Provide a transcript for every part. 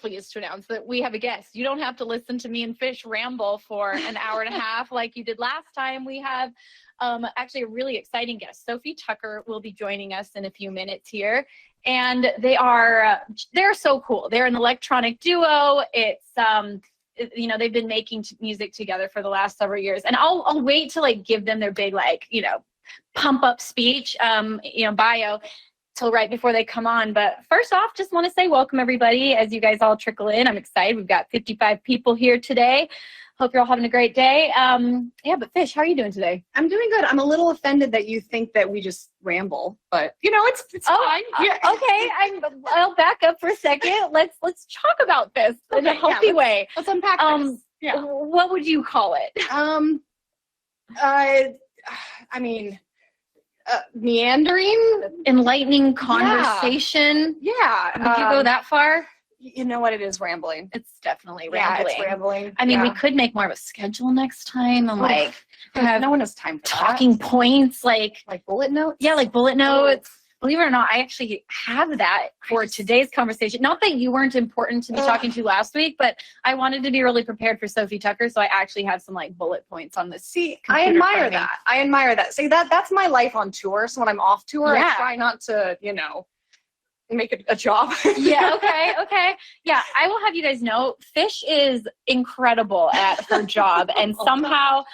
pleased to announce that we have a guest. You don't have to listen to me and Fish ramble for an hour and a half like you did last time. We have actually a really exciting guest. Sofi Tukker will be joining us in a few minutes here. And they're so cool. They're an electronic duo. It's, you know, they've been making music together for the last several years. And I'll wait to like give them their big, like, you know, pump up speech, you know, bio till right before they come on. But first off, just want to say welcome everybody as you guys all trickle in. I'm excited. We've got 55 people here today. Hope you're all having a great day. Yeah, but Fish, how are you doing today? I'm doing good. I'm a little offended that you think that we just ramble, but you know, it's fine. Yeah. Okay, I'll back up for a second. Let's talk about this in a healthy way. Let's unpack this. Yeah. What would you call it? I mean, meandering, enlightening conversation. Yeah. Would you go that far? You know what? It is rambling. It's definitely rambling. rambling. It's rambling. I mean, we could make more of a schedule next time and like have no one has time for talking that. points, like bullet notes. Yeah, like bullet notes. Believe it or not, I actually have that for today's conversation. Not that you weren't important to be talking to last week, but I wanted to be really prepared for Sofi Tukker, so I actually have some like bullet points on this. See, I admire that. I admire that. See, that's my life on tour. So when I'm off tour, I try not to, you know, make it a job. Yeah, okay. Yeah, I will have you guys know, Fish is incredible at her job, and somehow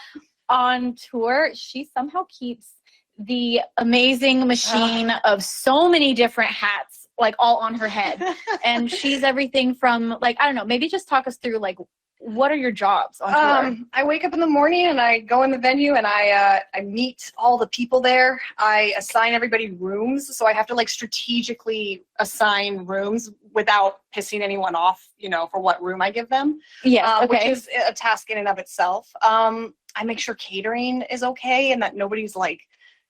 on tour, she somehow keeps the amazing machine of so many different hats, like all on her head. And she's everything from like, I don't know, maybe just talk us through like, what are your jobs on tour? I wake up in the morning and I go in the venue and I meet all the people there. I assign everybody rooms. So I have to like strategically assign rooms without pissing anyone off, you know, for what room I give them. Yeah. Which is a task in and of itself. I make sure catering is okay and that nobody's like,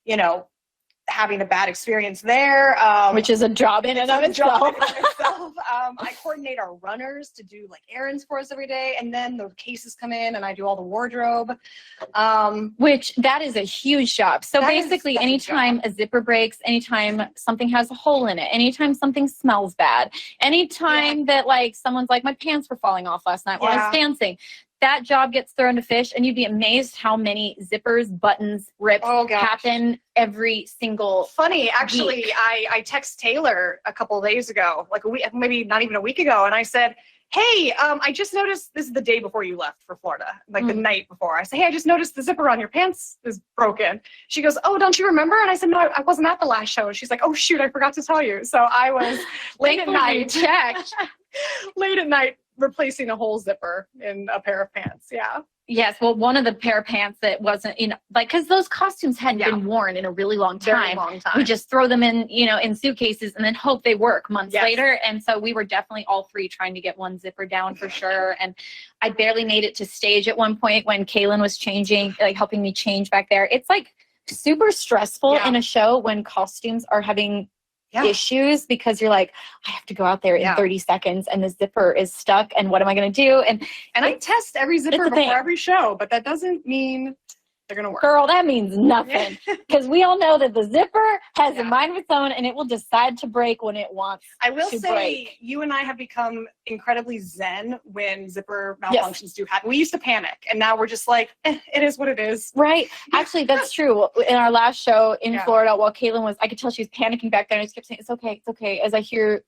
you know, having a bad experience there. Which is a job in and of itself. I coordinate our runners to do like errands for us every day. And then the cases come in and I do all the wardrobe. Which that is a huge job. So basically anytime a zipper breaks, anytime something has a hole in it, anytime something smells bad, anytime that like someone's like, my pants were falling off last night while I was dancing, that job gets thrown to Fish, and you'd be amazed how many zippers, buttons, rips happen every single Funny, actually, week. I text Taylor a couple of days ago, like a week, maybe not even a week ago, and I said, hey, I just noticed, this is the day before you left for Florida, like the night before. I said, hey, I just noticed the zipper on your pants is broken. She goes, oh, don't you remember? And I said, no, I wasn't at the last show. And she's like, oh, shoot, I forgot to tell you. So I was late at night. Late at night. Replacing a whole zipper in a pair of pants. Yeah. Yes. Well, one of the pair of pants that wasn't in, like, because those costumes hadn't been worn in a really long time. Very long time. We just throw them in, you know, in suitcases and then hope they work months later. And so we were definitely all three trying to get one zipper down for sure. And I barely made it to stage at one point when Kaylin was changing, like helping me change back there. It's like super stressful in a show when costumes are having issues, because you're like, I have to go out there in 30 seconds and the zipper is stuck and what am I going to do? And I test every zipper before every show, but that doesn't mean they're going to work. Girl, that means nothing, because we all know that the zipper has a mind of its own and it will decide to break when it wants to break. I will say you and I have become incredibly zen when zipper malfunctions do happen. We used to panic and now we're just like, it is what it is. Right. Actually, that's true. In our last show in Florida, while Kaylin was, I could tell she was panicking back there and I just kept saying, it's okay, it's okay. As I hear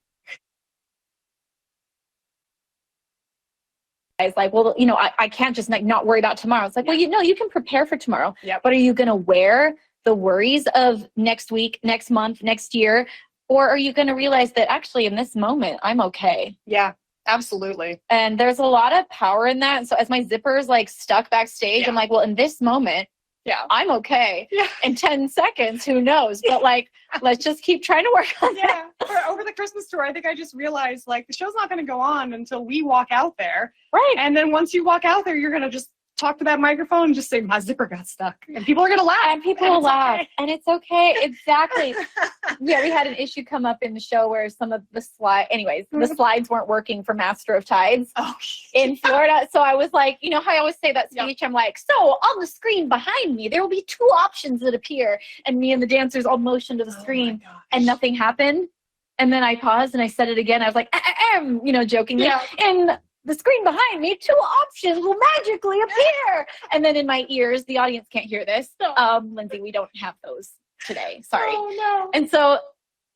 guys like, well, you know, I can't just like not worry about tomorrow. It's like, well, you know, you can prepare for tomorrow, but are you going to wear the worries of next week, next month, next year? Or are you going to realize that actually in this moment, I'm okay? Yeah, absolutely. And there's a lot of power in that. So as my zipper's like stuck backstage, I'm like, well, in this moment, I'm okay. In 10 seconds, who knows? But like, let's just keep trying to work on that. Over the Christmas tour, I think I just realized like the show's not going to go on until we walk out there. Right. And then once you walk out there, you're going to just talk to that microphone and just say, my zipper got stuck. And people are going to laugh. And people will laugh. Okay. And it's okay. Exactly. We had an issue come up in the show where some of the the slides weren't working for Master of Tides in Florida. So I was like, you know how I always say that speech? I'm like, so on the screen behind me, there will be two options that appear. And me and the dancers all motion to the screen and nothing happened. And then I paused and I said it again. I was like, jokingly. Yeah. And the screen behind me, 2 options will magically appear. And then in my ears, the audience can't hear this. Lindsay, we don't have those today. Sorry. Oh, no. And so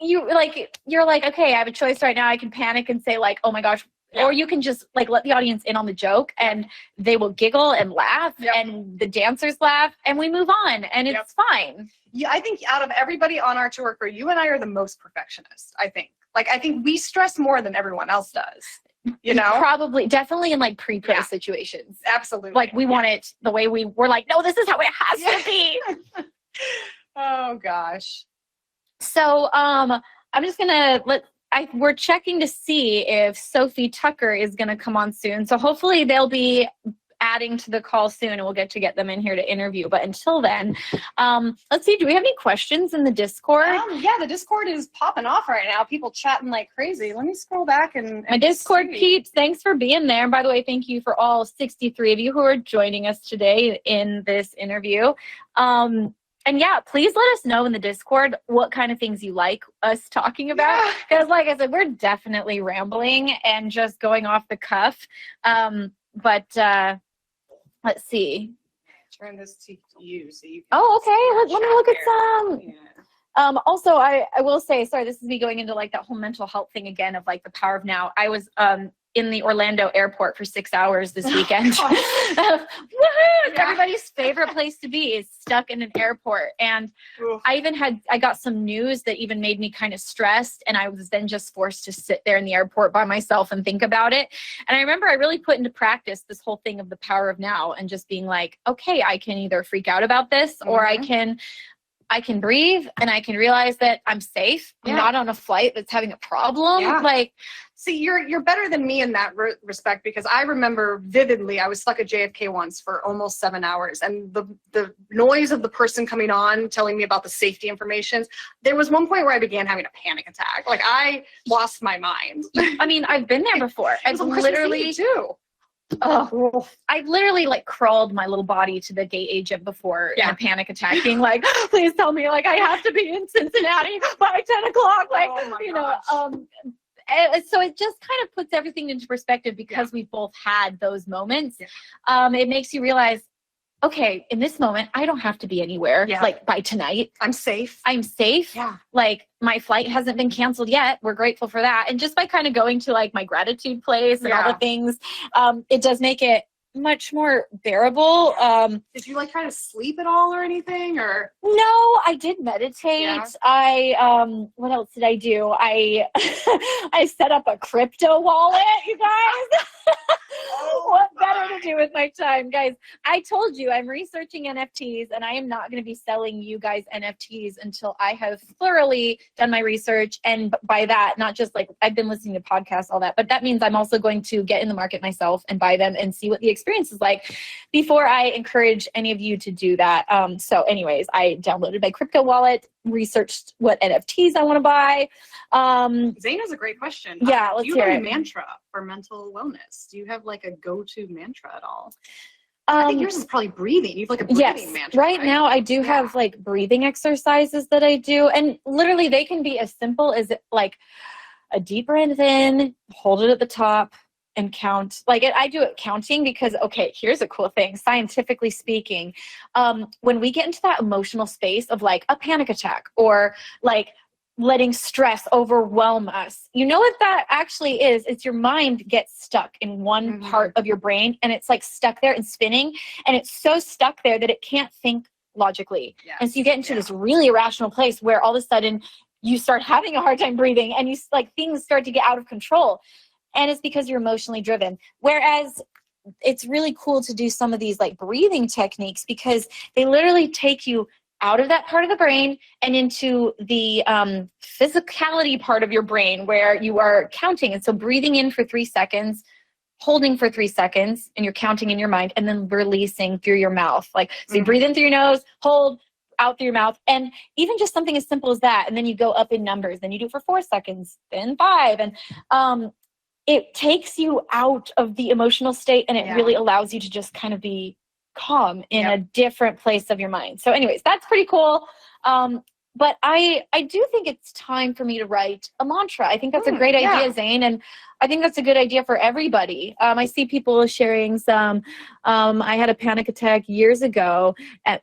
you're like, okay, I have a choice right now. I can panic and say like, oh my gosh. Yeah. Or you can just like let the audience in on the joke and they will giggle and laugh and the dancers laugh and we move on and it's fine. Yeah, I think out of everybody on our tour crew, you and I are the most perfectionist, I think. Like, I think we stress more than everyone else does, you know? Probably, definitely in like pre-pro situations. Absolutely. Like we want it the way we're like, no, this is how it has to be. Oh, gosh. So I'm just going to we're checking to see if Sofi Tukker is going to come on soon. So hopefully they'll be adding to the call soon and we'll get them in here to interview. But until then, let's see, do we have any questions in the Discord? Yeah, the Discord is popping off right now. People chatting like crazy. Let me scroll back and my Discord peeps, thanks for being there. And by the way, thank you for all 63 of you who are joining us today in this interview. And yeah, please let us know in the Discord what kind of things you like us talking about. Because like I said, we're definitely rambling and just going off the cuff. But let's see. Turn this to you so you can okay. Let me look at some. Yeah. Also, I will say, sorry, this is me going into like that whole mental health thing again of like the power of now. I was in the Orlando airport for 6 hours this weekend. Woohoo! Everybody's favorite place to be is stuck in an airport. And I got some news that even made me kind of stressed. And I was then just forced to sit there in the airport by myself and think about it. And I remember I really put into practice this whole thing of the power of now and just being like, okay, I can either freak out about this or I can breathe and I can realize that I'm safe. I'm not on a flight that's having a problem. Like, see, you're better than me in that respect because I remember vividly I was stuck at JFK once for almost 7 hours and the noise of the person coming on telling me about the safety information. There was one point where I began having a panic attack. Like I lost my mind. I mean, I've been there before. I've literally too. I literally like crawled my little body to the gate agent before in a panic attack, being like, please tell me like I have to be in Cincinnati by 10 o'clock. Like, so it just kind of puts everything into perspective because we've both had those moments. It makes you realize, okay, in this moment, I don't have to be anywhere. Like by tonight, I'm safe. Yeah. Like my flight hasn't been canceled yet. We're grateful for that. And just by kind of going to like my gratitude place and all the things, it does make it much more bearable. Did you like try to sleep at all or anything or? No, I did meditate. What else did I do? I set up a crypto wallet, you guys. What better to do with my time, guys? I told you I'm researching NFTs and I am not going to be selling you guys NFTs until I have thoroughly done my research. And by that, not just like I've been listening to podcasts, all that, but that means I'm also going to get in the market myself and buy them and see what the experience is like before I encourage any of you to do that. So anyways, I downloaded my crypto wallet, researched what NFTs I want to buy. Zane has a great question. Yeah, let's hear it. Do you have a mantra for mental wellness? Do you have like a go-to mantra at all? I think yours is probably breathing. You have like a breathing mantra. Right now I do have like breathing exercises that I do. And literally they can be as simple as like a deep breath in, hold it at the top, and count. Like I do it counting because, okay, here's a cool thing. Scientifically speaking, when we get into that emotional space of like a panic attack or like letting stress overwhelm us, you know what that actually is? It's your mind gets stuck in one part of your brain and it's like stuck there and spinning. And it's so stuck there that it can't think logically. And so you get into this really irrational place where all of a sudden you start having a hard time breathing and you like things start to get out of control. And it's because you're emotionally driven. Whereas it's really cool to do some of these like breathing techniques because they literally take you out of that part of the brain and into the physicality part of your brain where you are counting. And so breathing in for 3 seconds, holding for 3 seconds, and you're counting in your mind, and then releasing through your mouth. Like, so you breathe in through your nose, hold, out through your mouth, and even just something as simple as that. And then you go up in numbers. Then you do it for 4 seconds, then 5. And it takes you out of the emotional state and it really allows you to just kind of be calm in a different place of your mind. So anyways, that's pretty cool. but I do think it's time for me to write a mantra. I think that's a great idea, Zane, and I think that's a good idea for everybody. I see people sharing some. I had a panic attack years ago,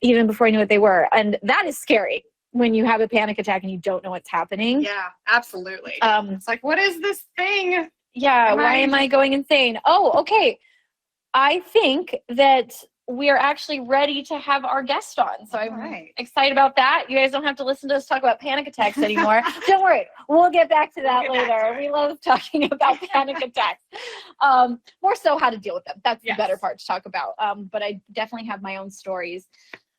even before I knew what they were, and that is scary when you have a panic attack and you don't know what's happening. Yeah, absolutely. It's like, what is this thing? Yeah, why am I going insane? Oh, okay. I think that we are actually ready to have our guest on. So I'm excited about that. You guys don't have to listen to us talk about panic attacks anymore. Don't worry. We'll get back to that later. We love talking about panic attacks. More so how to deal with them. That's the better part to talk about. But I definitely have my own stories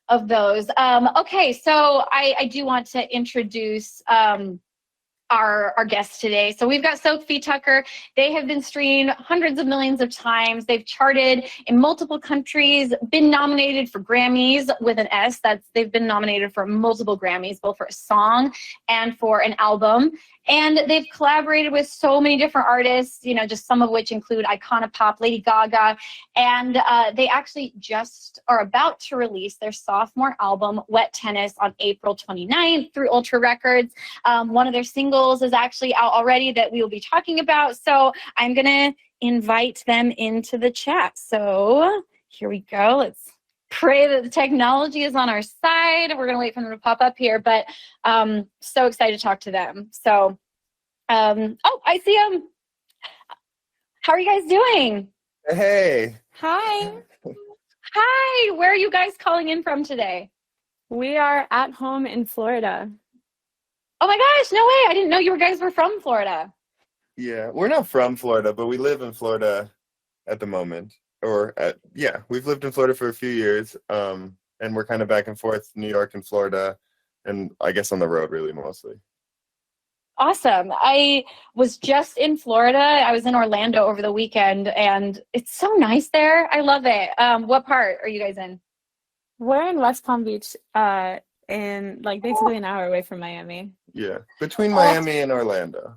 of those. Okay, so I do want to introduce our guests today. So we've got Sofi, Tukker. They have been streamed hundreds of millions of times. They've charted in multiple countries, been nominated for Grammys with an S. They've been nominated for multiple Grammys, both for a song and for an album. And they've collaborated with so many different artists, you know, just some of which include Icona Pop, Lady Gaga. And they actually just are about to release their sophomore album, Wet Tennis, on April 29th through Ultra Records. One of their singles is actually out already that we will be talking about. So I'm going to invite them into the chat. So here we go. Let's pray that the technology is on our side. We're going to wait for them to pop up here, but so excited to talk to them. So, oh, I see them. How are you guys doing? Hey. Hi. Hi. Where are you guys calling in from today? We are at home in Florida. Oh my gosh, no way. I didn't know you guys were from Florida. Yeah, we're not from Florida, but we live in Florida at the moment. We've lived in Florida for a few years, and we're kind of back and forth, New York and Florida, and I guess on the road really mostly. Awesome. I was just in Florida. I was in Orlando over the weekend, and it's so nice there. I love it. What part are you guys in? We're in West Palm Beach, in like basically an hour away from Miami. Yeah, between Miami and Orlando.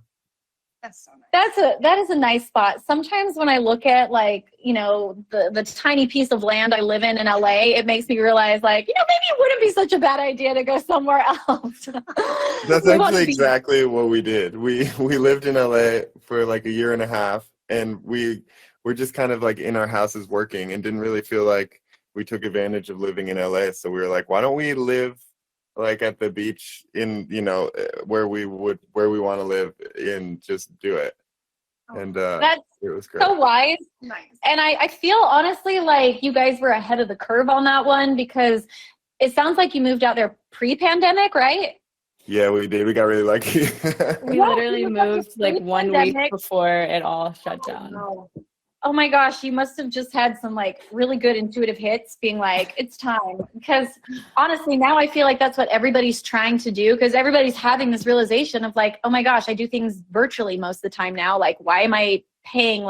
That's so nice. That is a nice spot. Sometimes when I look at the tiny piece of land I live in LA, it makes me realize maybe it wouldn't be such a bad idea to go somewhere else. That's actually exactly what we did. We lived in LA for like a year and a half, and we were just kind of like in our houses working and didn't really feel like we took advantage of living in LA. So we were like, why don't we live like at the beach in, where we want to live and just do it. And that's it was great. So wise. Nice. And I feel honestly like you guys were ahead of the curve on that one, because it sounds like you moved out there pre-pandemic, right? Yeah, we did. We got really lucky. We literally moved like 1 week before it all shut down. Oh my gosh, you must have just had some really good intuitive hits being like, it's time. Because honestly, now I feel like that's what everybody's trying to do, because everybody's having this realization of oh my gosh, I do things virtually most of the time now. Why am I paying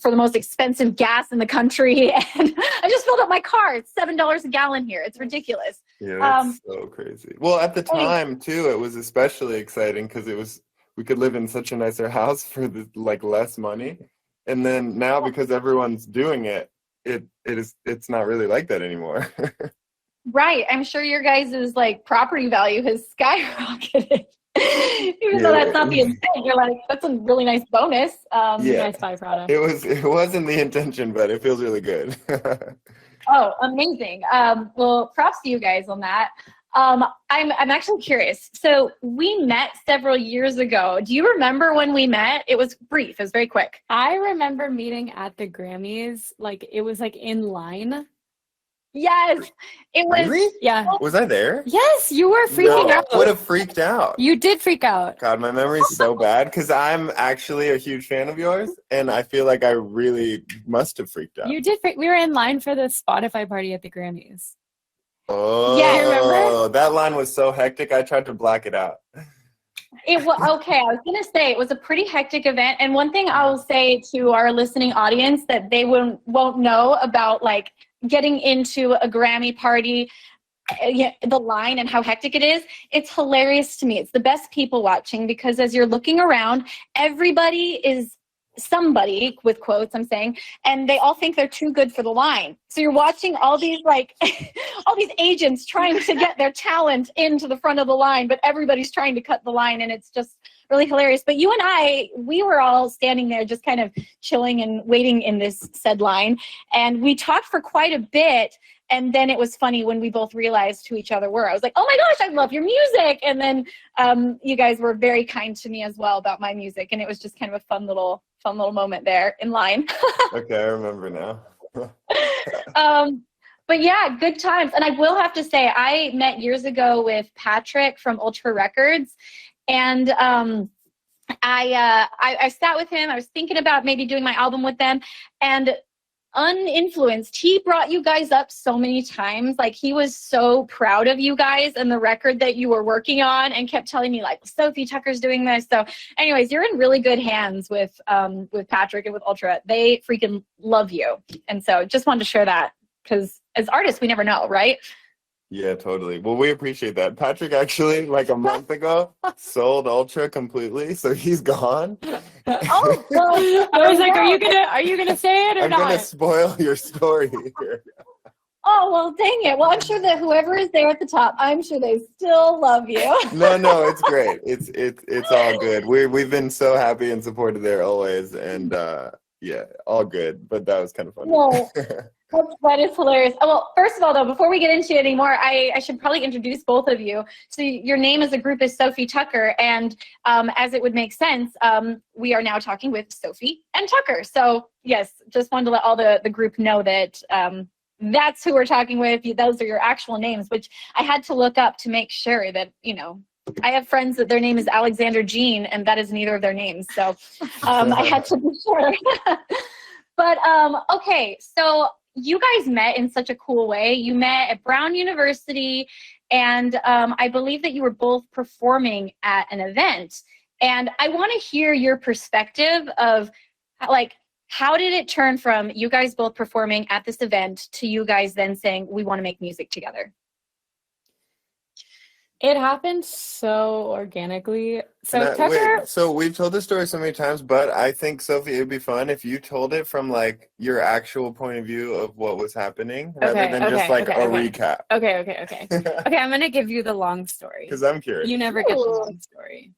for the most expensive gas in the country? And I just filled up my car. It's $7 a gallon here. It's ridiculous. Yeah, that's so crazy. Well, at the time too, it was especially exciting because we could live in such a nicer house for less money. And then now, because everyone's doing it, it's not really like that anymore. Right. I'm sure your guys' property value has skyrocketed. Even though that's not the intent, you're that's a really nice bonus. Nice byproduct. It wasn't the intention, but it feels really good. Oh, amazing. Well, props to you guys on that. I'm actually curious. So we met several years ago. Do you remember when we met? It was brief. It was very quick. I remember meeting at the Grammys. It was in line. Yes, it was. Really? Yeah. Was I there? Yes, you were freaking out. I would have freaked out. You did freak out. God, my memory's so bad because I'm actually a huge fan of yours, and I feel like I really must have freaked out. You did. We were in line for the Spotify party at the Grammys. Oh, yeah, remember? That line was so hectic. I tried to black it out. It was okay. I was gonna say it was a pretty hectic event, and one thing I will say to our listening audience that they won't know about getting into a Grammy party, the line and how hectic it is. It's hilarious to me. It's the best people watching, because as you're looking around, everybody is somebody, with quotes I'm saying, and they all think they're too good for the line. So you're watching all these like all these agents trying to get their talent into the front of the line, but everybody's trying to cut the line, and it's just really hilarious. But you and I, we were all standing there just kind of chilling and waiting in this said line, and we talked for quite a bit. And then it was funny when we both realized who each other were. I was like, oh my gosh, I love your music. And then you guys were very kind to me as well about my music. And it was just kind of a fun little moment there in line. Okay, I remember now. But yeah, good times. And I will have to say, I met years ago with Patrick from Ultra Records. And I sat with him. I was thinking about maybe doing my album with them. And uninfluenced, he brought you guys up so many times. Like, he was so proud of you guys and the record that you were working on, and kept telling me like, Sofi, Tukker's doing this. So anyways, you're in really good hands with Patrick and with Ultra. They freaking love you. And so just wanted to share that, because as artists, we never know, right? Yeah, totally. Well, we appreciate that. Patrick actually, like a month ago, sold Ultra completely, so he's gone. Oh, well, I was like, are you gonna say it or I'm not? gonna spoil your story here. oh, well, dang it. Well, I'm sure that whoever is there at the top, I'm sure they still love you. No, it's great. It's all good. We've been so happy and supported there always, and yeah, all good. But that was kind of funny. Well, that is hilarious. Oh, well, first of all, though, before we get into it anymore, I should probably introduce both of you. So your name as a group is Sofi Tukker, and as it would make sense, we are now talking with Sofi and Tukker. So yes, just wanted to let all the group know that that's who we're talking with. Those are your actual names, which I had to look up to make sure that, you know, I have friends that their name is Alexander Jean, and that is neither of their names. So I had to be sure. But okay, so you guys met in such a cool way. You met at Brown University, and I believe that you were both performing at an event. And I want to hear your perspective of, like, how did it turn from you guys both performing at this event to you guys then saying, we want to make music together? It happened so organically. So Tucker, so we've told this story so many times, but I think, Sofi, it would be fun if you told it from like your actual point of view of what was happening, rather than just like a recap. Okay. Okay, I'm gonna give you the long story. Because I'm curious. You never get the long story.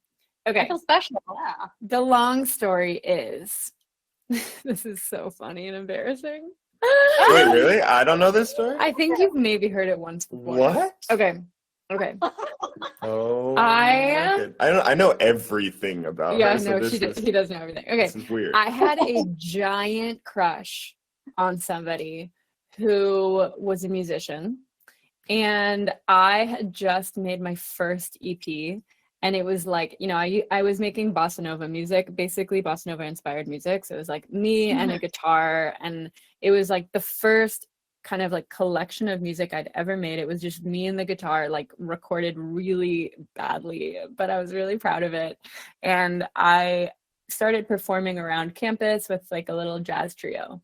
Okay. I feel special. Yeah. The long story is, this is so funny and embarrassing. Wait, really? I don't know this story? I think you've maybe heard it once before. What? Okay. Oh, I know everything about yeah, her. So no, he does know everything. Okay. This is weird. I had a giant crush on somebody who was a musician, and I had just made my first EP, and it was like, you know, I was making bossa nova music, basically bossa nova inspired music. So it was like me and a guitar, and it was like the first kind of like collection of music I'd ever made. It was just me and the guitar, like recorded really badly, but I was really proud of it. And I started performing around campus with like a little jazz trio.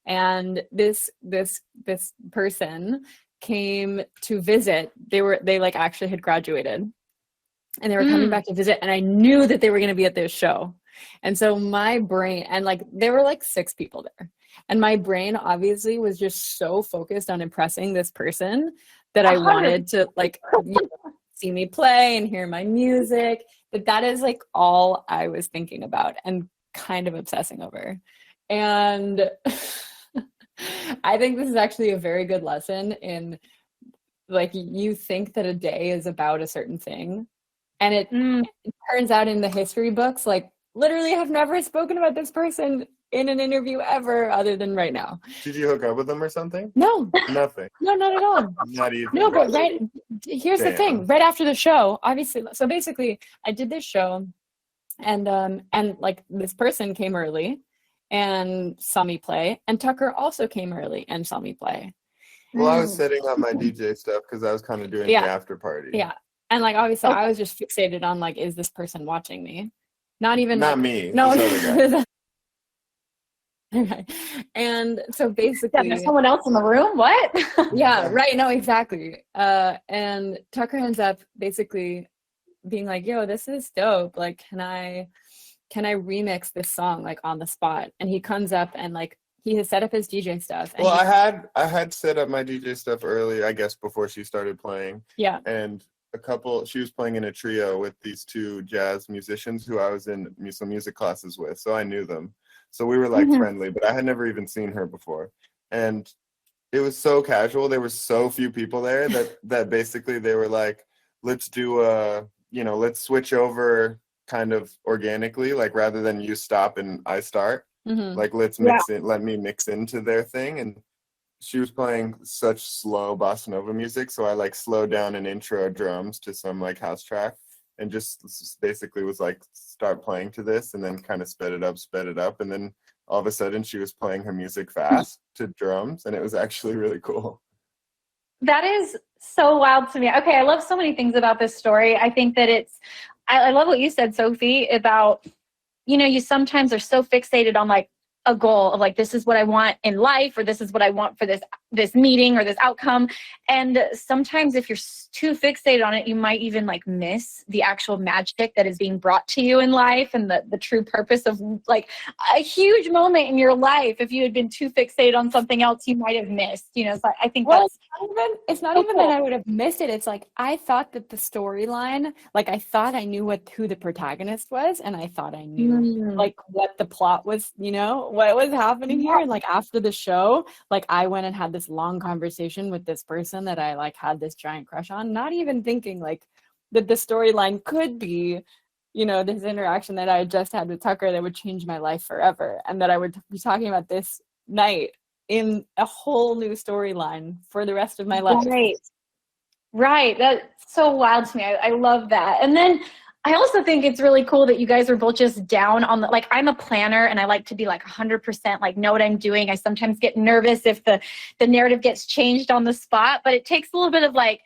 And this person came to visit. They like actually had graduated, and they were coming back to visit, and I knew that they were going to be at this show. And so my brain, and like there were like 6 people there, and my brain obviously was just so focused on impressing this person that I wanted to like see me play and hear my music. That is like all I was thinking about and kind of obsessing over. And I think this is actually a very good lesson in, like, you think that a day is about a certain thing, and it turns out in the history books, like, literally have never spoken about this person in an interview ever, other than right now. Did you hook up with them or something? No. Nothing. No, not at all. Not even. No, but here's the thing. Right after the show, obviously, so basically I did this show, and like this person came early and saw me play, and Tukker also came early and saw me play. Well, I was setting up my DJ stuff because I was kind of doing the after party. Yeah. And like, obviously I was just fixated on like, is this person watching me? Not me. No. Okay. And so basically, there's someone else in the room. What? Yeah, right. No, exactly. And Tukker ends up basically being like, yo, this is dope. Like, can I can I remix this song like on the spot? And he comes up and like he has set up his DJ stuff. And Well, I had set up my DJ stuff early, I guess, before she started playing. Yeah. And she was playing in a trio with these two jazz musicians who I was in some music classes with, so I knew them. So we were like friendly, but I had never even seen her before. And it was so casual. There were so few people there that basically they were like, let's do let's switch over kind of organically, like rather than you stop and I start, like let's let me mix into their thing. And she was playing such slow bossa nova music, so I like slowed down an intro drums to some like house track and just basically was like, start playing to this, and then kind of sped it up, and then all of a sudden she was playing her music fast to drums, and it was actually really cool. That is so wild to me. Okay, I love so many things about this story. I think that I love what you said, Sophie, about, you sometimes are so fixated on like a goal of like, this is what I want in life, or this is what I want for this meeting or this outcome. And sometimes if you're too fixated on it, you might even like miss the actual magic that is being brought to you in life, and the true purpose of like a huge moment in your life. If you had been too fixated on something else, you might have missed, so I think it's not even that I would have missed it. It's like, I thought that the storyline, like I thought I knew who the protagonist was, and I thought I knew like what the plot was, what was happening here. And like after the show, like I went and had this long conversation with this person that I like had this giant crush on, not even thinking like that the storyline could be, this interaction that I had just had with Tukker that would change my life forever, and that I would be talking about this night in a whole new storyline for the rest of my life. Right. That's so wild to me. I love that. And then I also think it's really cool that you guys are both just down on like, I'm a planner and I like to be like 100% like know what I'm doing. I sometimes get nervous if the narrative gets changed on the spot, but it takes a little bit of like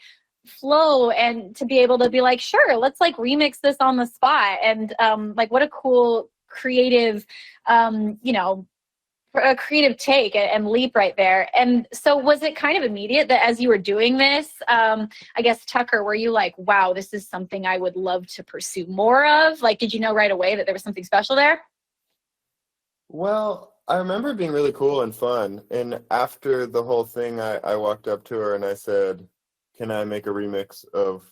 flow and to be able to be like, sure, let's like remix this on the spot. And like, what a cool creative, a creative take and leap right there. And so was it kind of immediate that as you were doing this, I guess, Tukker, were you like, wow, this is something I would love to pursue more of? Like, did you know right away that there was something special there? Well, I remember it being really cool and fun. And after the whole thing, I walked up to her and I said, can I make a remix of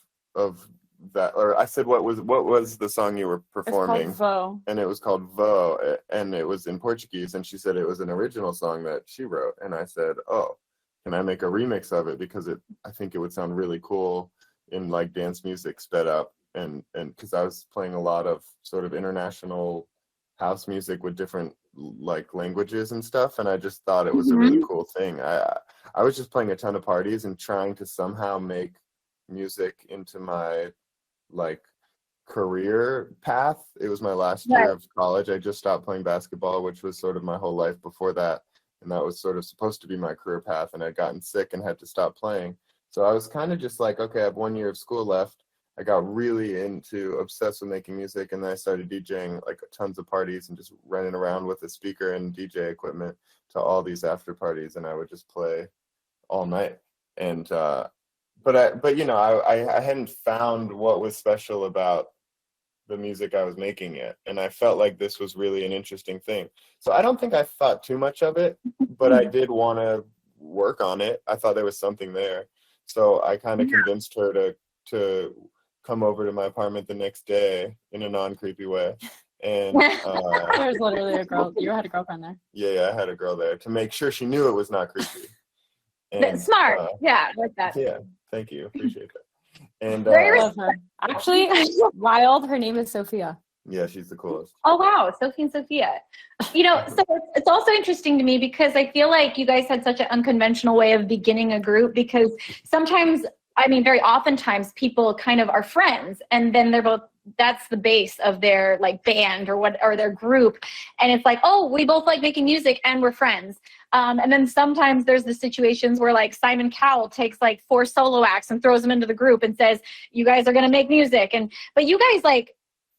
that? Or I said, what was the song you were performing? It's called Vo. And it was called Vo, and it was in Portuguese, and she said it was an original song that she wrote. And I said, oh, can I make a remix of it? Because I think it would sound really cool in like dance music sped up, and because I was playing a lot of sort of international house music with different like languages and stuff, and I just thought it was a really cool thing. I was just playing a ton of parties and trying to somehow make music into my like career path. It was my last year of college. I just stopped playing basketball, which was sort of my whole life before that, and that was sort of supposed to be my career path, and I'd gotten sick and had to stop playing. So I was kind of just like, okay, I have 1 year of school left. I got really obsessed with making music, and then I started DJing like tons of parties and just running around with a speaker and DJ equipment to all these after parties, and I would just play all night. And but I hadn't found what was special about the music I was making yet, and I felt like this was really an interesting thing. So I don't think I thought too much of it, but I did want to work on it. I thought there was something there, so I kind of convinced her to come over to my apartment the next day in a non-creepy way. And there's literally a girl. You had a girlfriend there. Yeah, I had a girl there to make sure she knew it was not creepy. And, smart. Yeah, like that. Yeah, thank you. Appreciate that. And love her. Actually, wild. Her name is Sophia. Yeah, she's the coolest. Oh, wow. Sophie and Sophia. So it's also interesting to me because I feel like you guys had such an unconventional way of beginning a group, because sometimes, very oftentimes people kind of are friends and then they're both, that's the base of their like band or their group. And it's like, oh, we both like making music and we're friends. And then sometimes there's the situations where like Simon Cowell takes like 4 solo acts and throws them into the group and says, you guys are going to make music. But you guys, like,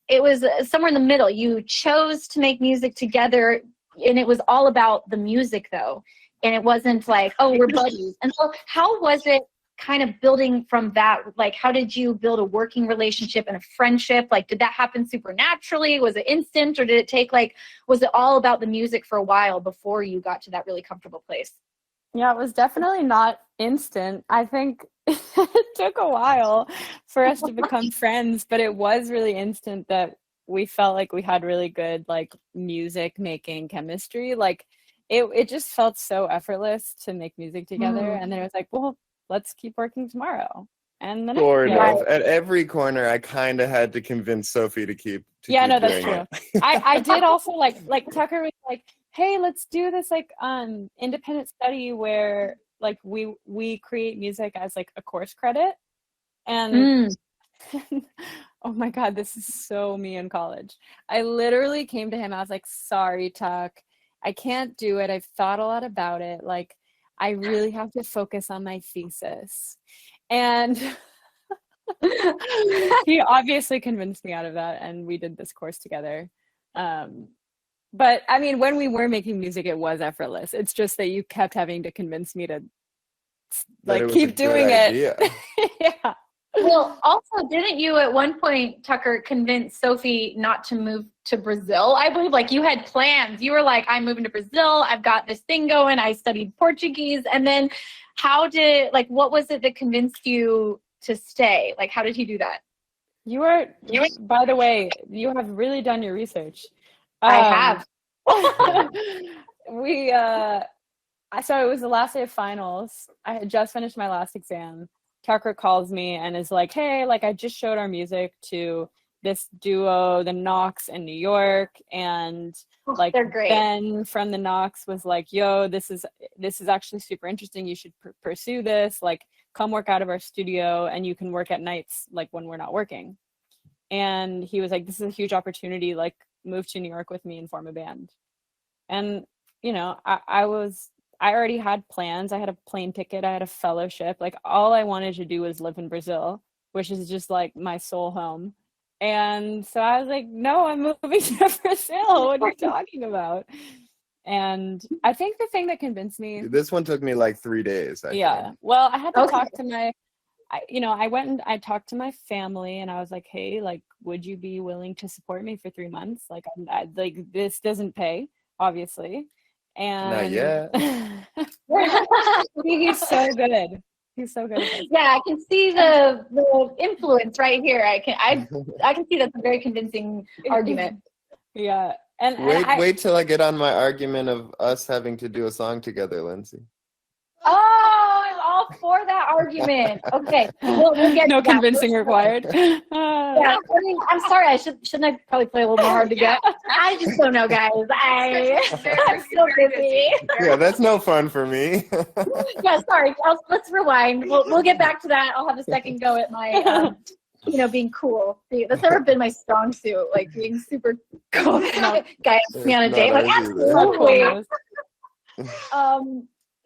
it was somewhere in the middle. You chose to make music together, and it was all about the music though. And it wasn't like, oh, we're buddies. And so how was it kind of building from that, like, how did you build a working relationship and a friendship? Like, did that happen supernaturally? Was it instant, or did it take, like, was it all about the music for a while before you got to that really comfortable place? Yeah, it was definitely not instant. I think it took a while for us to become friends, but it was really instant that we felt like we had really good, like, music making chemistry. Like, it just felt so effortless to make music together. And then it was like, well, let's keep working tomorrow. And then Sort of. At every corner, I kind of had to convince Sophie to keep. No, that's doing true. it. I did also like Tukker was like, hey, let's do this like independent study where like we create music as like a course credit. And oh my God, this is so me in college. I literally came to him. I was like, sorry, Tuck, I can't do it. I've thought a lot about it. Like, I really have to focus on my thesis. And he obviously convinced me out of that, and we did this course together. But I mean, when we were making music, it was effortless. It's just that you kept having to convince me to like keep doing it. Yeah. Well, also, didn't you at one point, Tukker, convince Sofi not to move to Brazil? I believe, like, you had plans. You were like, I'm moving to Brazil. I've got this thing going. I studied Portuguese. And then what was it that convinced you to stay? Like, how did he do that? By the way, you have really done your research. I have. So it was the last day of finals. I had just finished my last exam. Tukker calls me and is like, hey, like, I just showed our music to this duo, the Knox in New York, and like Ben from the Knox was like, yo, this is actually super interesting. You should pursue this. Like, come work out of our studio, and you can work at nights, like, when we're not working. And he was like, this is a huge opportunity. Like, move to New York with me and form a band. And you know, I already had plans. I had a plane ticket. I had a fellowship. Like, all I wanted to do was live in Brazil, which is just like my soul home. And so I was like, no, I'm moving to Brazil. What are you talking about? And I think the thing that convinced me. This one took me like 3 days. I think. Well, I had to talk to I went and I talked to my family, and I was like, hey, like, would you be willing to support me for 3 months? Like, like, this doesn't pay, obviously. And not yet. He's so good. He's so good at this. Yeah, I can see the influence right here. I can see that's a very convincing argument. Yeah. And wait till I get on my argument of us having to do a song together, Lindsey. Oh, I'm all for that argument. Okay, we'll get no convincing required. Yeah, I mean, I'm sorry. Shouldn't I probably play a little more hard to get? I just don't know, guys. I'm so busy. Yeah, that's no fun for me. Yeah, sorry. Let's rewind. We'll get back to that. I'll have a second go at my, being cool. See, that's never been my strong suit, like being super cool. Guy asks me on a date, like, absolutely.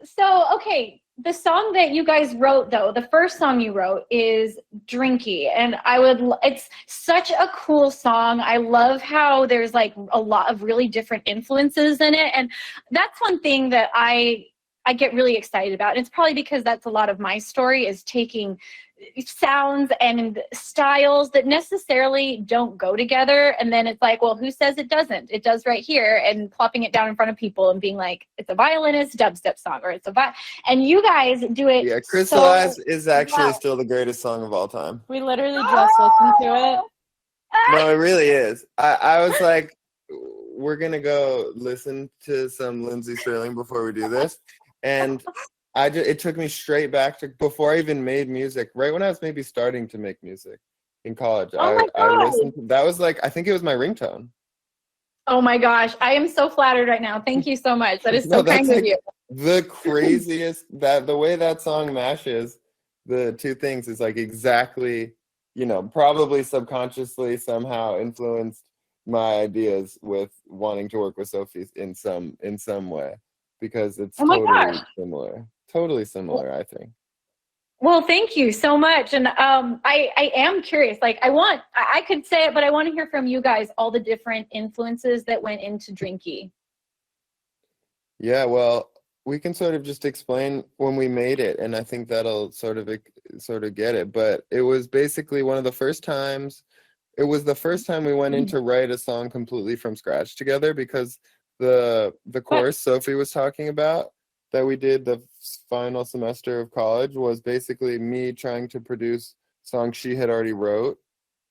So, okay, the song that you guys wrote, though, the first song you wrote is Drinky. And it's such a cool song. I love how there's like a lot of really different influences in it. And that's one thing that I get really excited about. And it's probably because that's a lot of my story, is taking sounds and styles that necessarily don't go together, and then it's like, well, who says it doesn't? It does right here, and plopping it down in front of people and being like, it's a violinist dubstep song, or it's and you guys do it. Yeah, Crystallize is actually still the greatest song of all time. We literally just listened to it. No, it really is. I was like, we're gonna go listen to some Lindsey Stirling before we do this, and it took me straight back to before I even made music, right when I was maybe starting to make music in college. I listened to, that was like, I think it was my ringtone. Oh my gosh, I am so flattered right now. Thank you so much. That is so kind of you. The craziest, the way that song mashes the two things is like exactly, probably subconsciously somehow influenced my ideas with wanting to work with Sofi in some way, because it's totally similar, I think. Well, thank you so much. And I am curious, like, I could say it, but I want to hear from you guys all the different influences that went into Drinky. Yeah, well, we can sort of just explain when we made it, and I think that'll sort of get it. But it was basically one of the first times. It was the first time we went in to write a song completely from scratch together, because the course Sofi was talking about that we did the final semester of college was basically me trying to produce songs she had already wrote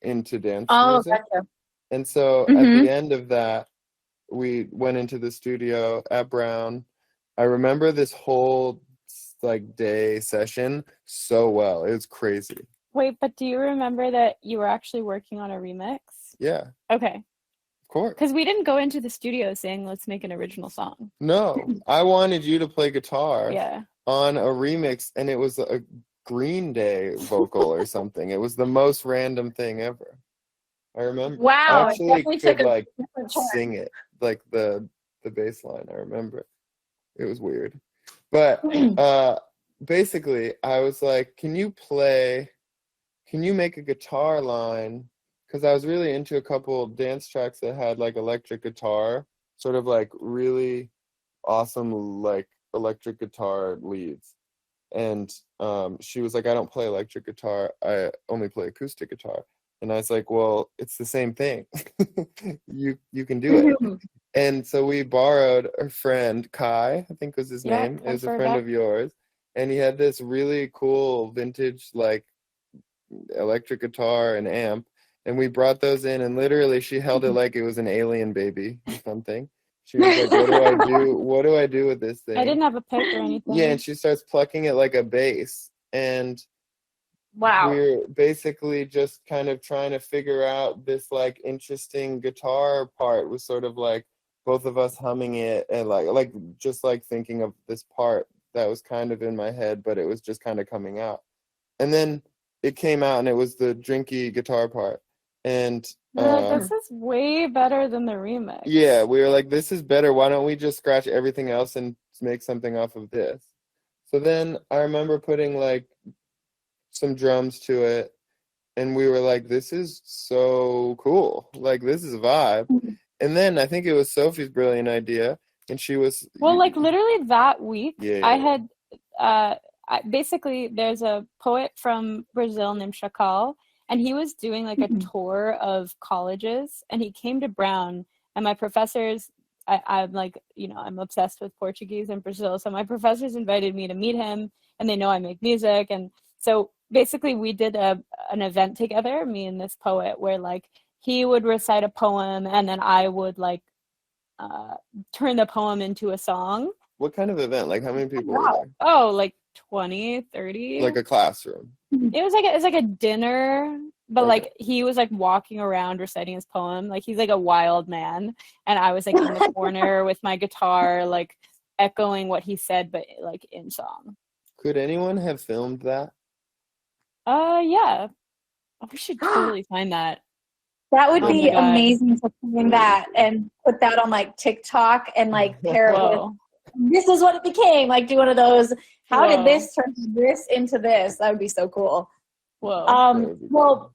into dance music. Gotcha. And so at the end of that, we went into the studio at Brown. I remember this whole like day session so well. It was crazy. Wait, but do you remember that you were actually working on a remix? Yeah. Okay. Of course. Because we didn't go into the studio saying, let's make an original song. No, I wanted you to play guitar on a remix, and it was a Green Day vocal or something. It was the most random thing ever. I remember. Wow. I actually could like sing it, like the bass line. I remember it. It was weird. But basically, I was like, can you make a guitar line? Because I was really into a couple dance tracks that had like electric guitar, sort of like really awesome like electric guitar leads. And she was like, I don't play electric guitar. I only play acoustic guitar. And I was like, well, it's the same thing. you can do it. And so we borrowed a friend, Kai, I think was his name. It was a friend of yours. And he had this really cool vintage like electric guitar and amp. And we brought those in, and literally she held it like it was an alien baby or something. She was like, what do I do? What do I do with this thing? I didn't have a pick or anything. Yeah, and she starts plucking it like a bass. And wow, we're basically just kind of trying to figure out this like interesting guitar part. Was sort of like both of us humming it and like just like thinking of this part that was kind of in my head, but it was just kind of coming out. And then it came out, and it was the drinky guitar part. And this is way better than the remix. Yeah, we were like, this is better. Why don't we just scratch everything else and make something off of this? So then I remember putting like some drums to it, and we were like, this is so cool. Like, this is a vibe. And then I think it was Sofi's brilliant idea, and she was... Well, like literally that week, I had... basically, there's a poet from Brazil named Chacal, and he was doing like a tour of colleges, and he came to Brown, and my professors, I'm like, I'm obsessed with Portuguese in Brazil, so my professors invited me to meet him, and they know I make music, and so basically we did an event together, me and this poet, where like he would recite a poem, and then I would like turn the poem into a song. What kind of event? Like, how many people were there? Oh, like 20, 30. Like a classroom. It was like a dinner, but like he was like walking around reciting his poem. Like he's like a wild man, and I was like in the corner with my guitar, like echoing what he said, but like in song. Could anyone have filmed that? Yeah. We should totally find that. That would be amazing to find that and put that on like TikTok and like pair it with, this is what it became. Like do one of those, how did this turn this into this? That would be so cool. Whoa. Well,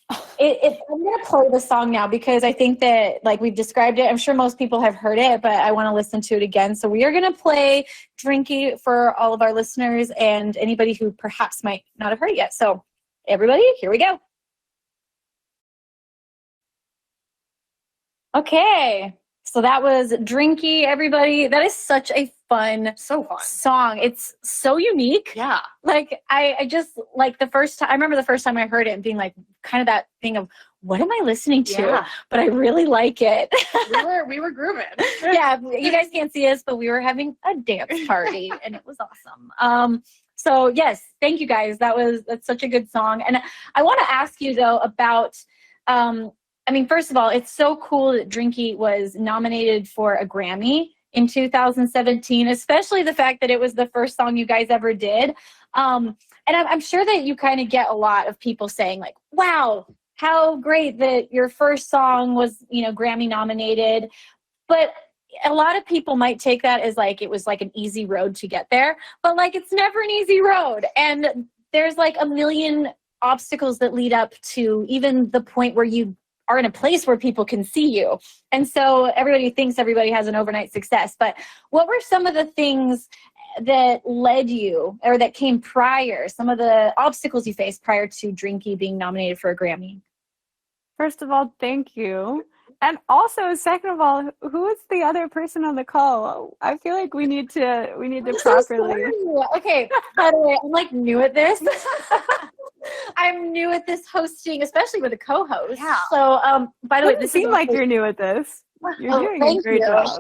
I'm going to play the song now because I think that like we've described it. I'm sure most people have heard it, but I want to listen to it again. So we are going to play Drinky for all of our listeners and anybody who perhaps might not have heard it yet. So everybody, here we go. Okay. So that was Drinky, everybody. That is such a fun song. It's so unique. Yeah. Like I just like the first time, I remember the first time I heard it and being like kind of that thing of what am I listening to? Yeah. But I really like it. we were grooving. Yeah, you guys can't see us, but we were having a dance party and it was awesome. So yes, thank you guys. That's such a good song. And I want to ask you though about first of all, it's so cool that Drinky was nominated for a Grammy in 2017, especially the fact that it was the first song you guys ever did. And I'm sure that you kind of get a lot of people saying like, wow, how great that your first song was, Grammy nominated. But a lot of people might take that as like, it was like an easy road to get there, but like, it's never an easy road. And there's like a million obstacles that lead up to even the point where you are in a place where people can see you. And so everybody thinks everybody has an overnight success. But what were some of the things that led you, or that came prior, some of the obstacles you faced prior to Drinky being nominated for a Grammy? First of all, thank you. And also, second of all, who is the other person on the call? I feel like we need to properly. Okay, by the way, I'm like new at this. I'm new at this hosting, especially with a co-host. Yeah. So, by the way, Doesn't this seem is like you're new at this. You're doing a thank great you. job.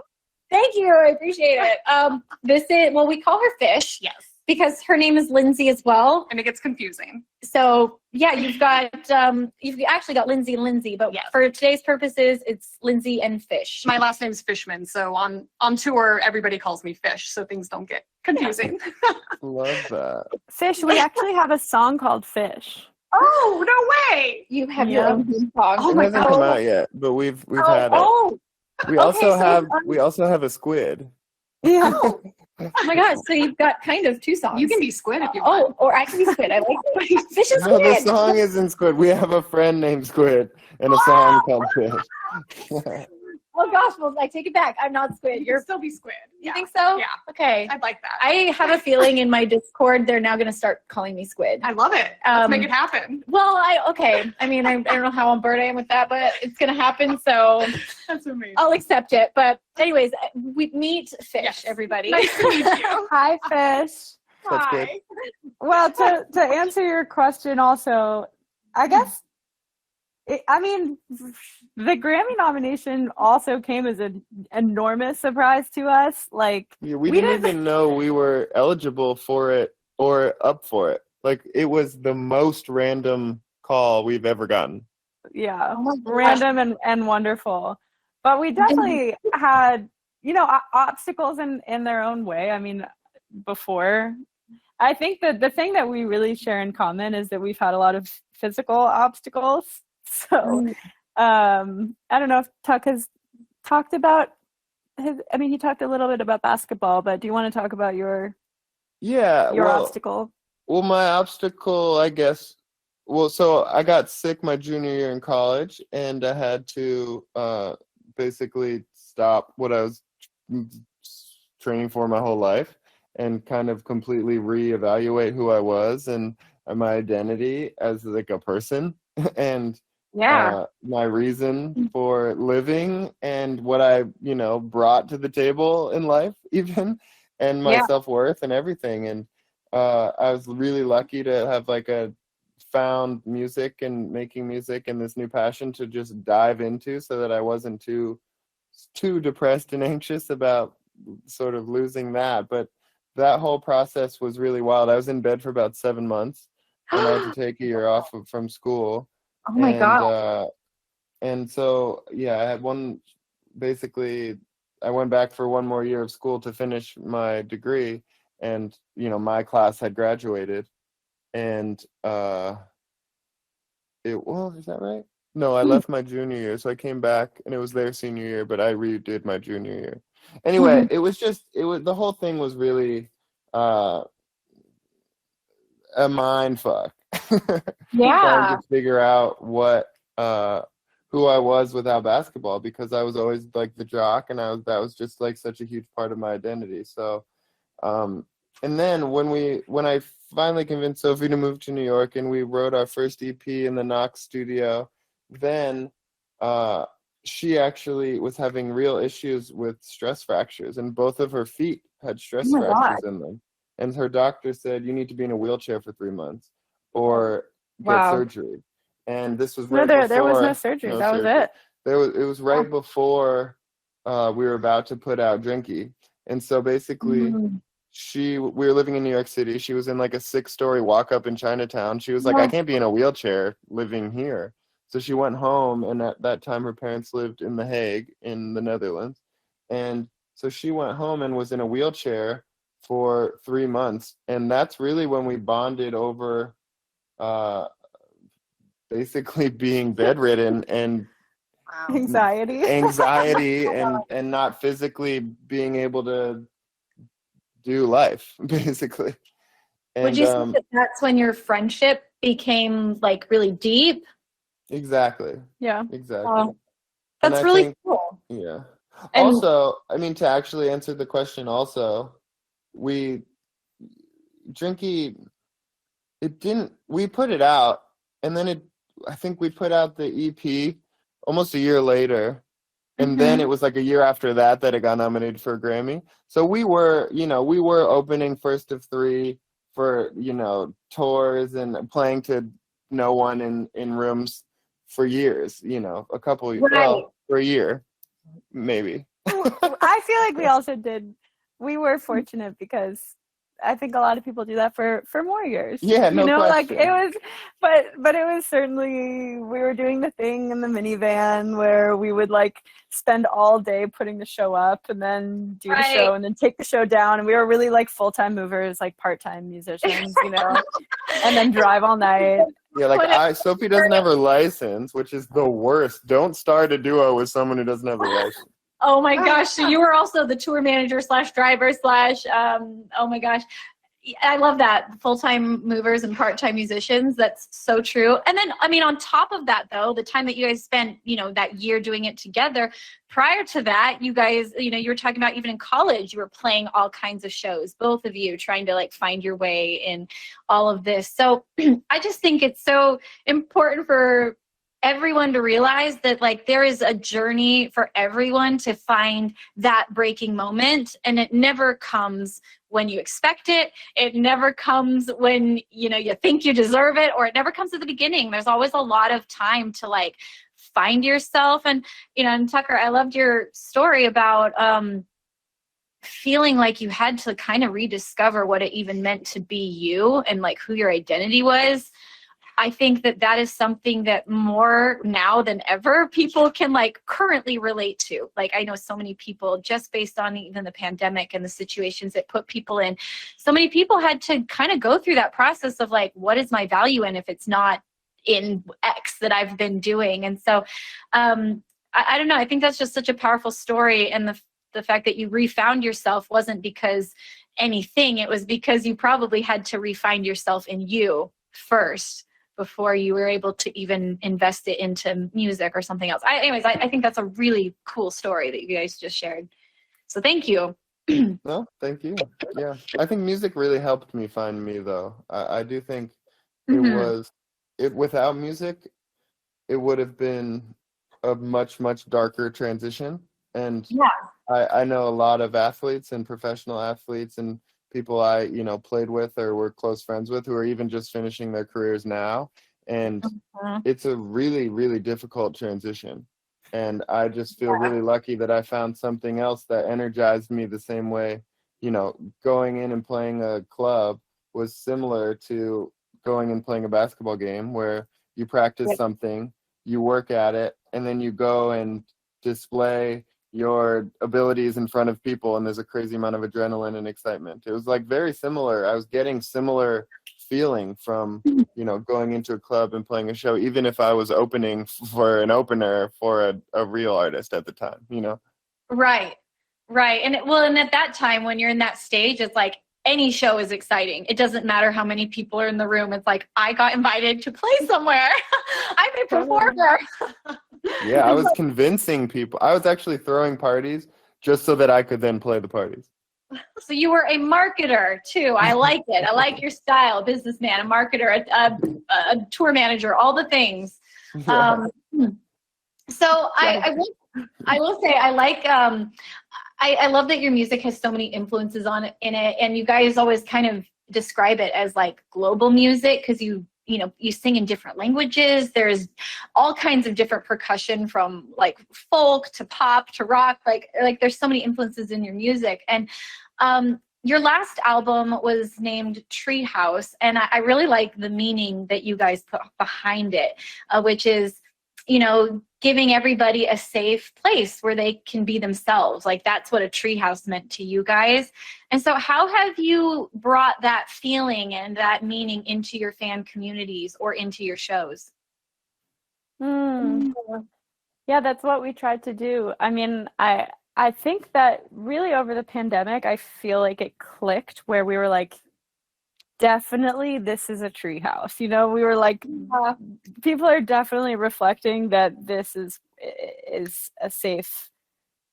Thank you. I appreciate it. We call her Fish. Yes. Because her name is Lindsey as well. And it gets confusing. So yeah, you've actually got Lindsey and Lindsey, but Yes. for today's purposes, it's Lindsey and Fish. My last name is Fishman, so on tour, everybody calls me Fish, so things don't get confusing. Love that. Fish, we actually have a song called Fish. Oh, no way! You have Yeah. your own theme song. Oh It my hasn't God. come out yet, but we've had it. We okay, also have a squid. Yeah. Oh my gosh, so you've got kind of two songs. You can be Squid if you want. or I can be Squid. I like it. Fish is No, the Squid. song isn't Squid. We have a friend named Squid and a song called Fish. Oh gosh, well, I take it back. I'm not Squid. You You're. can still be Squid. You think so? Yeah. Okay. I'd like that. I have a feeling in my Discord they're now going to start calling me Squid. I love it. Let's make it happen. Well, I mean, I don't know how on board I am with that, but it's going to happen, so That's amazing. I'll accept it. But anyways, we meet Fish, Yes. everybody. Nice to meet you. Hi, Fish. That's good. Hi. Well, to answer your question also, I guess, the Grammy nomination also came as an enormous surprise to us. Like, Yeah, we We didn't didn't- even know we were eligible for it or up for it. Like, it was the most random call we've ever gotten. yeah, Oh my gosh. random and wonderful. But we definitely had, obstacles in their own way. I mean, before. I think that the thing that we really share in common is that we've had a lot of physical obstacles. So, I don't know if Tuck has talked about he talked a little bit about basketball, but do you want to talk about your obstacle? Well, my obstacle, I guess, so I got sick my junior year in college, and I had to basically stop what I was training for my whole life and kind of completely reevaluate who I was and my identity as like a person and my reason for living and what I, brought to the table in life even, and my self-worth and everything. And I was really lucky to have found music and making music and this new passion to just dive into so that I wasn't too depressed and anxious about sort of losing that. But that whole process was really wild. I was in bed for about 7 months and I had to take a year off from school. Oh my God. And so, I had I went back for one more year of school to finish my degree, and, my class had graduated, and, is that right? No, I left my junior year, so I came back, and it was their senior year, but I redid my junior year. Anyway, the whole thing was really, a mind fuck. Trying to figure out who I was without basketball, because I was always like the jock, and that was just like such a huge part of my identity. So, and then when I finally convinced Sofi to move to New York and we wrote our first EP in the Knox studio, then she actually was having real issues with stress fractures, and both of her feet had stress fractures in them. And her doctor said, you need to be in a wheelchair for 3 months or get surgery. And this was right before. There was no surgery. That was it. It was right before we were about to put out Drinky. And so basically we were living in New York City. She was in like a 6-story walk up in Chinatown. She was like, I can't be in a wheelchair living here. So she went home, and at that time her parents lived in The Hague in the Netherlands. And so she went home and was in a wheelchair for 3 months. And that's really when we bonded over basically being bedridden and anxiety and not physically being able to do life, basically. And, would you say that that's when your friendship became like really deep? Exactly. Yeah. Exactly. Wow. And That's I really think, cool. yeah. And Also, I mean, to actually answer the question, also, we Drinky, it didn't. We put it out, and then I think we put out the EP almost a year later, and then it Mhm. was like a year after that that it got nominated for a Grammy. So we were opening first of three for, tours and playing to no one in rooms for years, Right. for a year, maybe. I feel like we also did. We were fortunate because I think a lot of people do that for more years. Yeah, no Like question. it was, but it was certainly, we were doing the thing in the minivan where we would like spend all day putting the show up and then do the Right. show and then take the show down, and we were really like full-time movers, like part-time musicians, and then drive all night. Yeah, Sophie doesn't have her license, which is the worst. Don't start a duo with someone who doesn't have a license. Oh my gosh. So you were also the tour manager / driver / oh my gosh. I love that. Full-time movers and part-time musicians. That's so true. And then, I mean, on top of that, though, the time that you guys spent, that year doing it together, prior to that, you guys, you were talking about even in college, you were playing all kinds of shows, both of you trying to like find your way in all of this. So I just think it's so important for everyone to realize that like there is a journey for everyone to find that breaking moment, and it never comes when you expect it. It never comes when you think you deserve it, or it never comes at the beginning. There's always a lot of time to like find yourself. And and Tukker, I loved your story about feeling like you had to kind of rediscover what it even meant to be you and like who your identity was. I think that is something that more now than ever people can like currently relate to. Like I know so many people, just based on even the pandemic and the situations it put people in, so many people had to kind of go through that process of like, what is my value in if it's not in X that I've been doing? And so I don't know. I think that's just such a powerful story. And the fact that you refound yourself wasn't because anything. It was because you probably had to refine yourself in you first before you were able to even invest it into music or something else. I think that's a really cool story that you guys just shared. So thank you. No, thank you. Yeah, I think music really helped me find me, though. I do think without music, it would have been a much, much darker transition. And Yeah. I know a lot of athletes and professional athletes and people I, played with or were close friends with who are even just finishing their careers now. And it's a really, really difficult transition. And I just feel really lucky that I found something else that energized me the same way. Going in and playing a club was similar to going and playing a basketball game where you practice something, you work at it, and then you go and display your abilities in front of people, and there's a crazy amount of adrenaline and excitement. It was like very similar. I was getting similar feeling from going into a club and playing a show, even if I was opening for an opener for a real artist at the time. Right and and at that time when you're in that stage, it's like any show is exciting. It doesn't matter how many people are in the room. It's like, I got invited to play somewhere. I'm a performer. Yeah, I was convincing people. I was actually throwing parties just so that I could then play the parties. So you were a marketer too. I like it. I like your style. Businessman, a marketer, a tour manager, all the things. Yeah. So I will say I like I love that your music has so many influences in it, and you guys always kind of describe it as like global music because you sing in different languages. There's all kinds of different percussion from like folk to pop to rock. Like there's so many influences in your music. And your last album was named Treehouse, and I really like the meaning that you guys put behind it, which is giving everybody a safe place where they can be themselves. Like that's what a treehouse meant to you guys. And so how have you brought that feeling and that meaning into your fan communities or into your shows? Yeah, that's what we tried to do. I mean, I think that really over the pandemic, I feel like it clicked where we were like, definitely this is a tree house. You know, we were like, people are definitely reflecting that this is a safe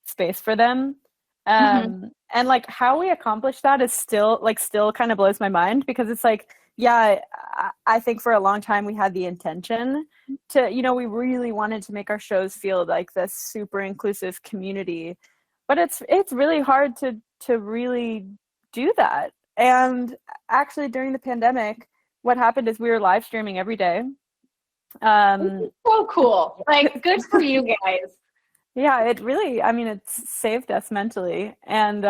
space for them. And like how we accomplish that is still kind of blows my mind, because it's like, yeah, I think for a long time we had the intention to, you know, we really wanted to make our shows feel like this super inclusive community, but it's really hard to really do that. And actually during the pandemic, what happened is we were live streaming every day. So cool. Like, good for you guys. Yeah, it really, I mean, it's saved us mentally. And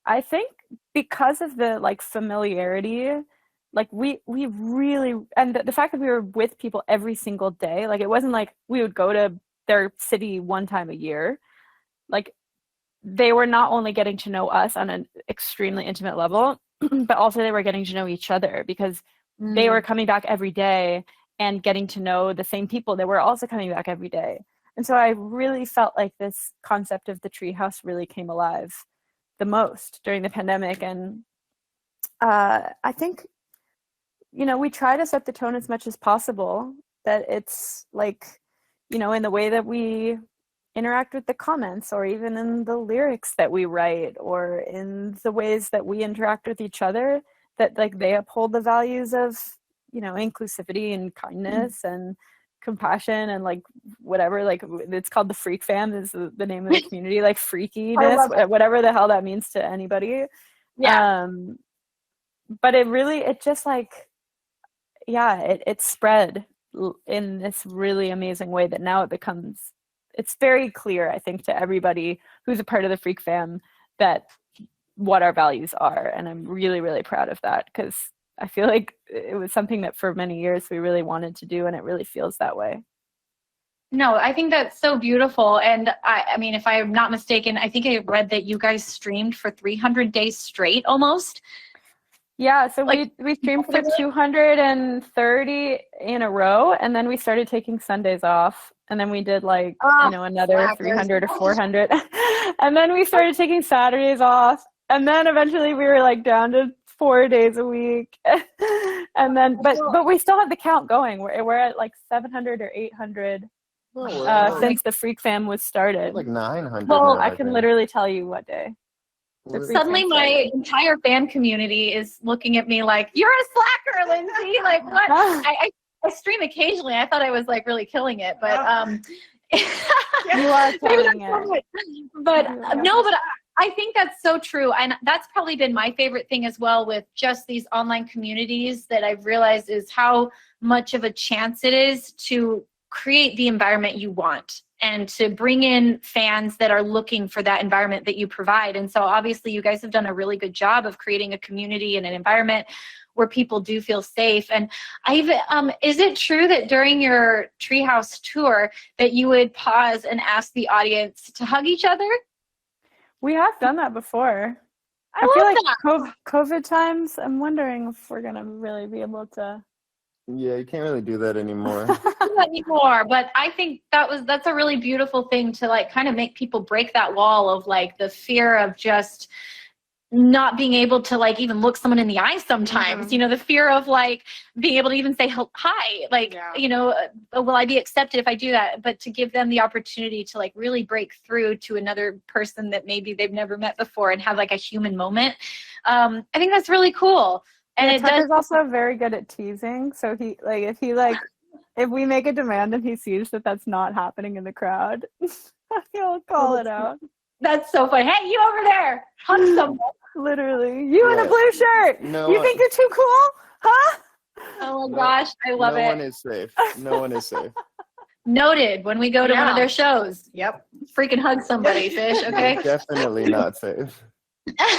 I think because of the like familiarity, like we really, and the fact that we were with people every single day, like it wasn't like we would go to their city one time a year. Like they were not only getting to know us on an extremely intimate level, but also they were getting to know each other, because they were coming back every day and getting to know the same people that were also coming back every day. And so I really felt like this concept of the treehouse really came alive the most during the pandemic. And I think, you know, we try to set the tone as much as possible, that it's like, you know, in the way that we interact with the comments, or even in the lyrics that we write, or in the ways that we interact with each other, that like they uphold the values of, you know, inclusivity and kindness and compassion and like whatever, like it's called the Freak Fam is the name of the community, like freakiness, whatever the hell that means to anybody. But it just like, yeah, it spread in this really amazing way that now it's very clear, I think, to everybody who's a part of the Freak Fam that what our values are. And I'm really, really proud of that, because I feel like it was something that for many years we really wanted to do, and it really feels that way. No, I think that's so beautiful. And I mean, if I'm not mistaken, I think I read that you guys streamed for 300 days straight almost. Yeah, so like, we streamed for 230 in a row, and then we started taking Sundays off, and then we did like, you know, another 300 or 400. And then we started taking Saturdays off, and then eventually we were like down to 4 days a week. And then but we still have the count going. We're at like 700 or 800 since the Freak Fam was started. Like 900. Well, I can literally tell you what day. Suddenly my entire fan community is looking at me like, you're a slacker, Lindsey. Like, what? I stream occasionally. I thought I was like really killing it, but you are killing it. But no, but I think that's so true. And that's probably been my favorite thing as well with just these online communities, that I've realized is how much of a chance it is to create the environment you want, and to bring in fans that are looking for that environment that you provide. And so obviously you guys have done a really good job of creating a community and an environment where people do feel safe. And is it true that during your Treehouse tour that you would pause and ask the audience to hug each other? We have done that before. I feel like COVID times, I'm wondering if we're going to really be able to. Yeah, you can't really do that anymore. But I think that's a really beautiful thing to like kind of make people break that wall of like the fear of just not being able to like even look someone in the eye sometimes, you know, the fear of like being able to even say hi, like, you know, will I be accepted if I do that? But to give them the opportunity to like really break through to another person that maybe they've never met before and have like a human moment. I think that's really cool. And Tukker's also very good at teasing. So if we make a demand and he sees that that's not happening in the crowd, he'll call it out. That's so funny. Hey, you over there, hug someone. Literally, you in a blue shirt. No, you think you're too cool, huh? Oh my gosh, I love it. No one is safe. No one is safe. Noted. When we go to one of their shows, freaking hug somebody, Fish. Okay. You're definitely not safe.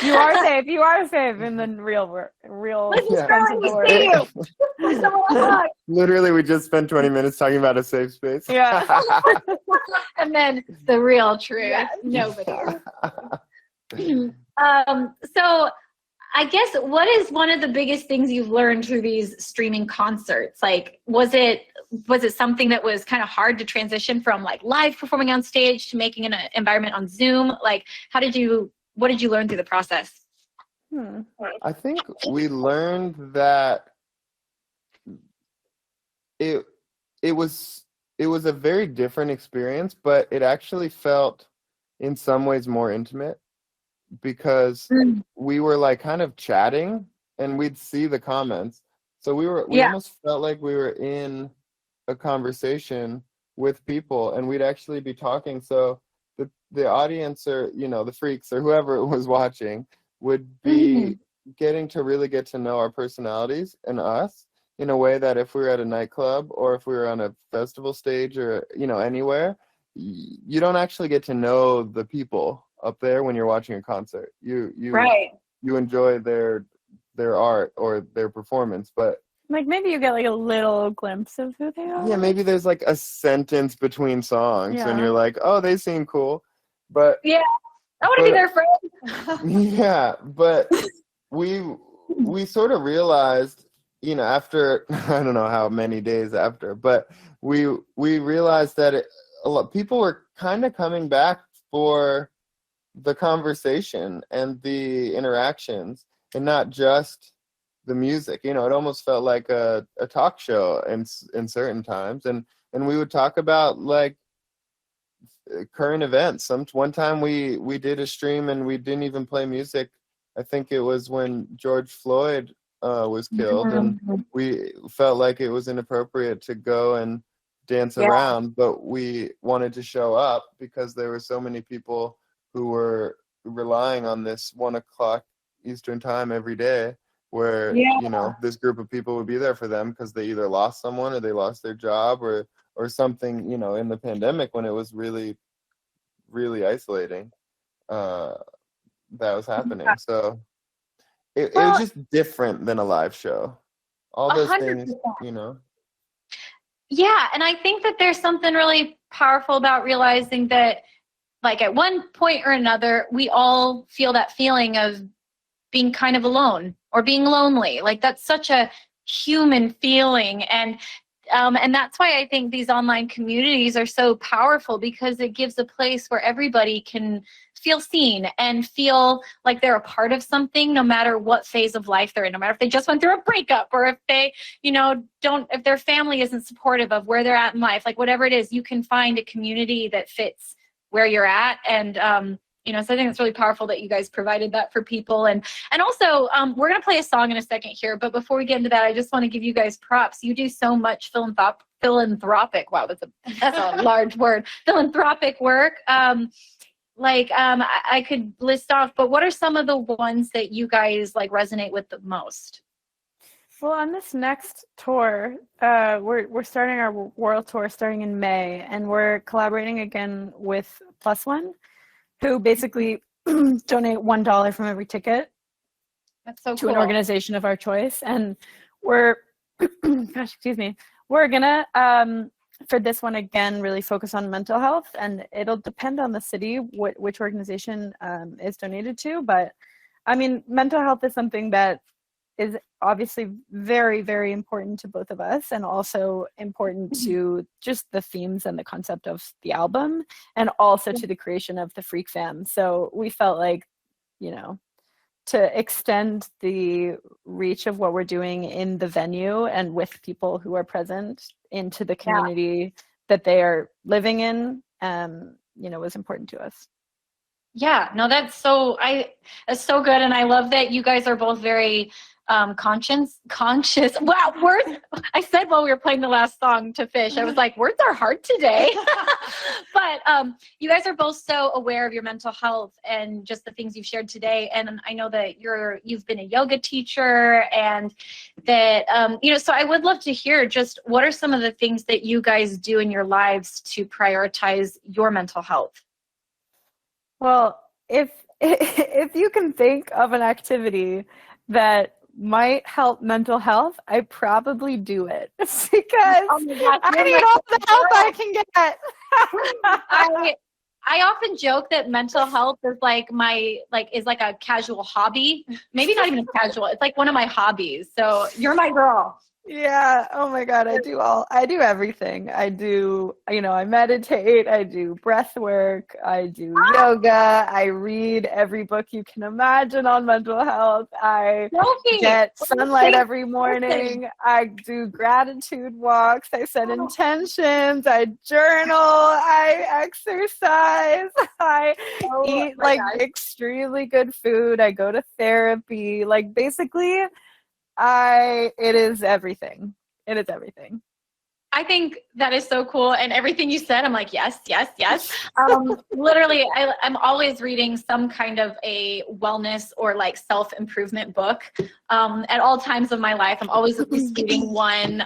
You are safe. You are safe in the real sense of the word. Literally, we just spent 20 minutes talking about a safe space. Yeah. And then the real truth. Yes. Nobody. So I guess what is one of the biggest things you've learned through these streaming concerts? Like, was it something that was kind of hard to transition from like live performing on stage to making an environment on Zoom? Like, what did you learn through the process? I think we learned that it was a very different experience, but it actually felt in some ways more intimate because we were like kind of chatting and we'd see the comments. So we almost felt like we were in a conversation with people and we'd actually be talking. So the audience or, the freaks or whoever was watching would be getting to really get to know our personalities and us in a way that if we were at a nightclub or if we were on a festival stage or, anywhere, you don't actually get to know the people up there when you're watching a concert. You enjoy their art or their performance, but like maybe you get like a little glimpse of who they are. Yeah, maybe there's like a sentence between songs and you're like, oh, they seem cool. But yeah, I want to be their friend. Yeah, but we sort of realized, after I don't know how many days after, but we realized that people were kind of coming back for the conversation and the interactions and not just the music. It almost felt like a talk show in certain times, and we would talk about like current events. One time we did a stream and we didn't even play music. I think it was when George Floyd was killed, and we felt like it was inappropriate to go and dance around, but we wanted to show up because there were so many people who were relying on this 1:00 Eastern time every day where this group of people would be there for them because they either lost someone or they lost their job or something, in the pandemic when it was really, really isolating, that was happening. So it was just different than a live show. All those 100%. Things, Yeah, and I think that there's something really powerful about realizing that, like, at one point or another, we all feel that feeling of being kind of alone or being lonely. Like, that's such a human feeling. And that's why I think these online communities are so powerful, because it gives a place where everybody can feel seen and feel like they're a part of something, no matter what phase of life they're in, no matter if they just went through a breakup or if they, if their family isn't supportive of where they're at in life, like whatever it is, you can find a community that fits where you're at. And, so I think it's really powerful that you guys provided that for people. And also, we're going to play a song in a second here. But before we get into that, I just want to give you guys props. You do so much philanthropic. Wow, that's a large word. Philanthropic work. I could list off, but what are some of the ones that you guys like resonate with the most? Well, on this next tour, we're starting our world tour starting in May, and we're collaborating again with Plus One, who basically donate $1 from every ticket. That's so to cool. An organization of our choice. And we're, we're gonna, for this one again, really focus on mental health, and it'll depend on the city, which organization is donated to. But I mean, mental health is something that is obviously very, very important to both of us, and also important to just the themes and the concept of the album, and also to the creation of the Freak Fam. So we felt like, to extend the reach of what we're doing in the venue and with people who are present into the community that they are living in, was important to us. Yeah, no, that's so good. And I love that you guys are both very conscious. Wow, words. I said while we were playing the last song to Fish, I was like, words are hard today. But you guys are both so aware of your mental health and just the things you've shared today. And I know that you've been a yoga teacher, and that so I would love to hear just what are some of the things that you guys do in your lives to prioritize your mental health. Well, if you can think of an activity that might help mental health, I probably do it, because I need all the help I can get. I often joke that mental health is like a casual hobby. Maybe not even casual. It's like one of my hobbies. So you're my girl. Yeah. Oh my God. I do everything. I meditate, I do breath work, I do yoga, I read every book you can imagine on mental health. I Sophie, get what do you sunlight think every morning. I do gratitude walks. I set intentions. I journal. I exercise. I eat my like gosh. extremely good food. I go to therapy. Like basically, it is everything. It is everything. I think that is so cool. And everything you said, I'm like, yes, yes, yes. Literally, I'm always reading some kind of a wellness or like self-improvement book. At all times of my life, I'm always at least reading one.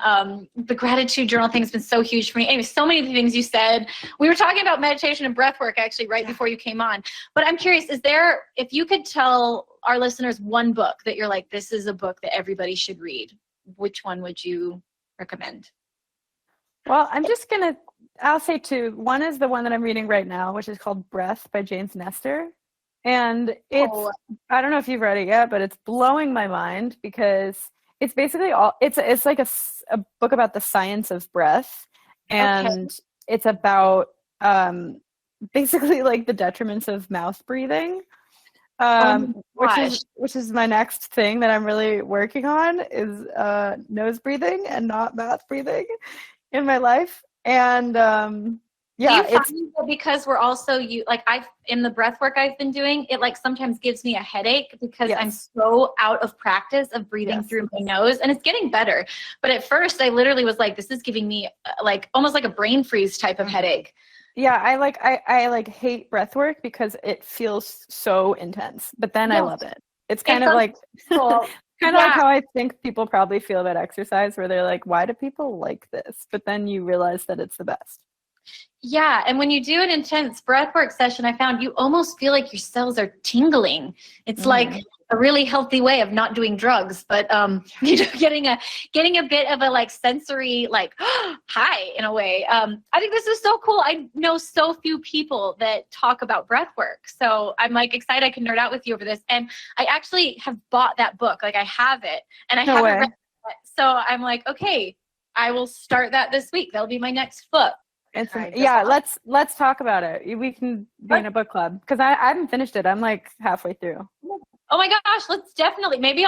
The gratitude journal thing has been so huge for me. Anyway, so many things you said. We were talking about meditation and breath work actually right before you came on. But I'm curious, if you could tell our listeners one book that you're like, this is a book that everybody should read, which one would you recommend? Well, I'll say two. One is the one that I'm reading right now, which is called Breath by James Nestor. And I don't know if you've read it yet, but it's blowing my mind because it's basically it's like a book about the science of breath. And it's about basically like the detriments of mouth breathing. Which is my next thing that I'm really working on is nose breathing and not mouth breathing in my life. And because we're also in the breath work I've been doing, it like sometimes gives me a headache because I'm so out of practice of breathing through my nose, and it's getting better. But at first I literally was like, this is giving me like almost like a brain freeze type of headache. Yeah, I hate breath work because it feels so intense, but then I love it. It's kind of like cool. kind of like how I think people probably feel about exercise, where they're like, why do people like this? But then you realize that it's the best. Yeah, and when you do an intense breathwork session, I found you almost feel like your cells are tingling. It's like a really healthy way of not doing drugs, but getting a bit of a like sensory like high in a way. I think this is so cool. I know so few people that talk about breathwork, so I'm like excited I can nerd out with you over this. And I actually have bought that book. Like I have it, and I haven't read it. So I'm like, okay, I will start that this week. That'll be my next book. Let's talk about it. We can be in a book club because I haven't finished it. I'm like halfway through. Oh my gosh, let's definitely. Maybe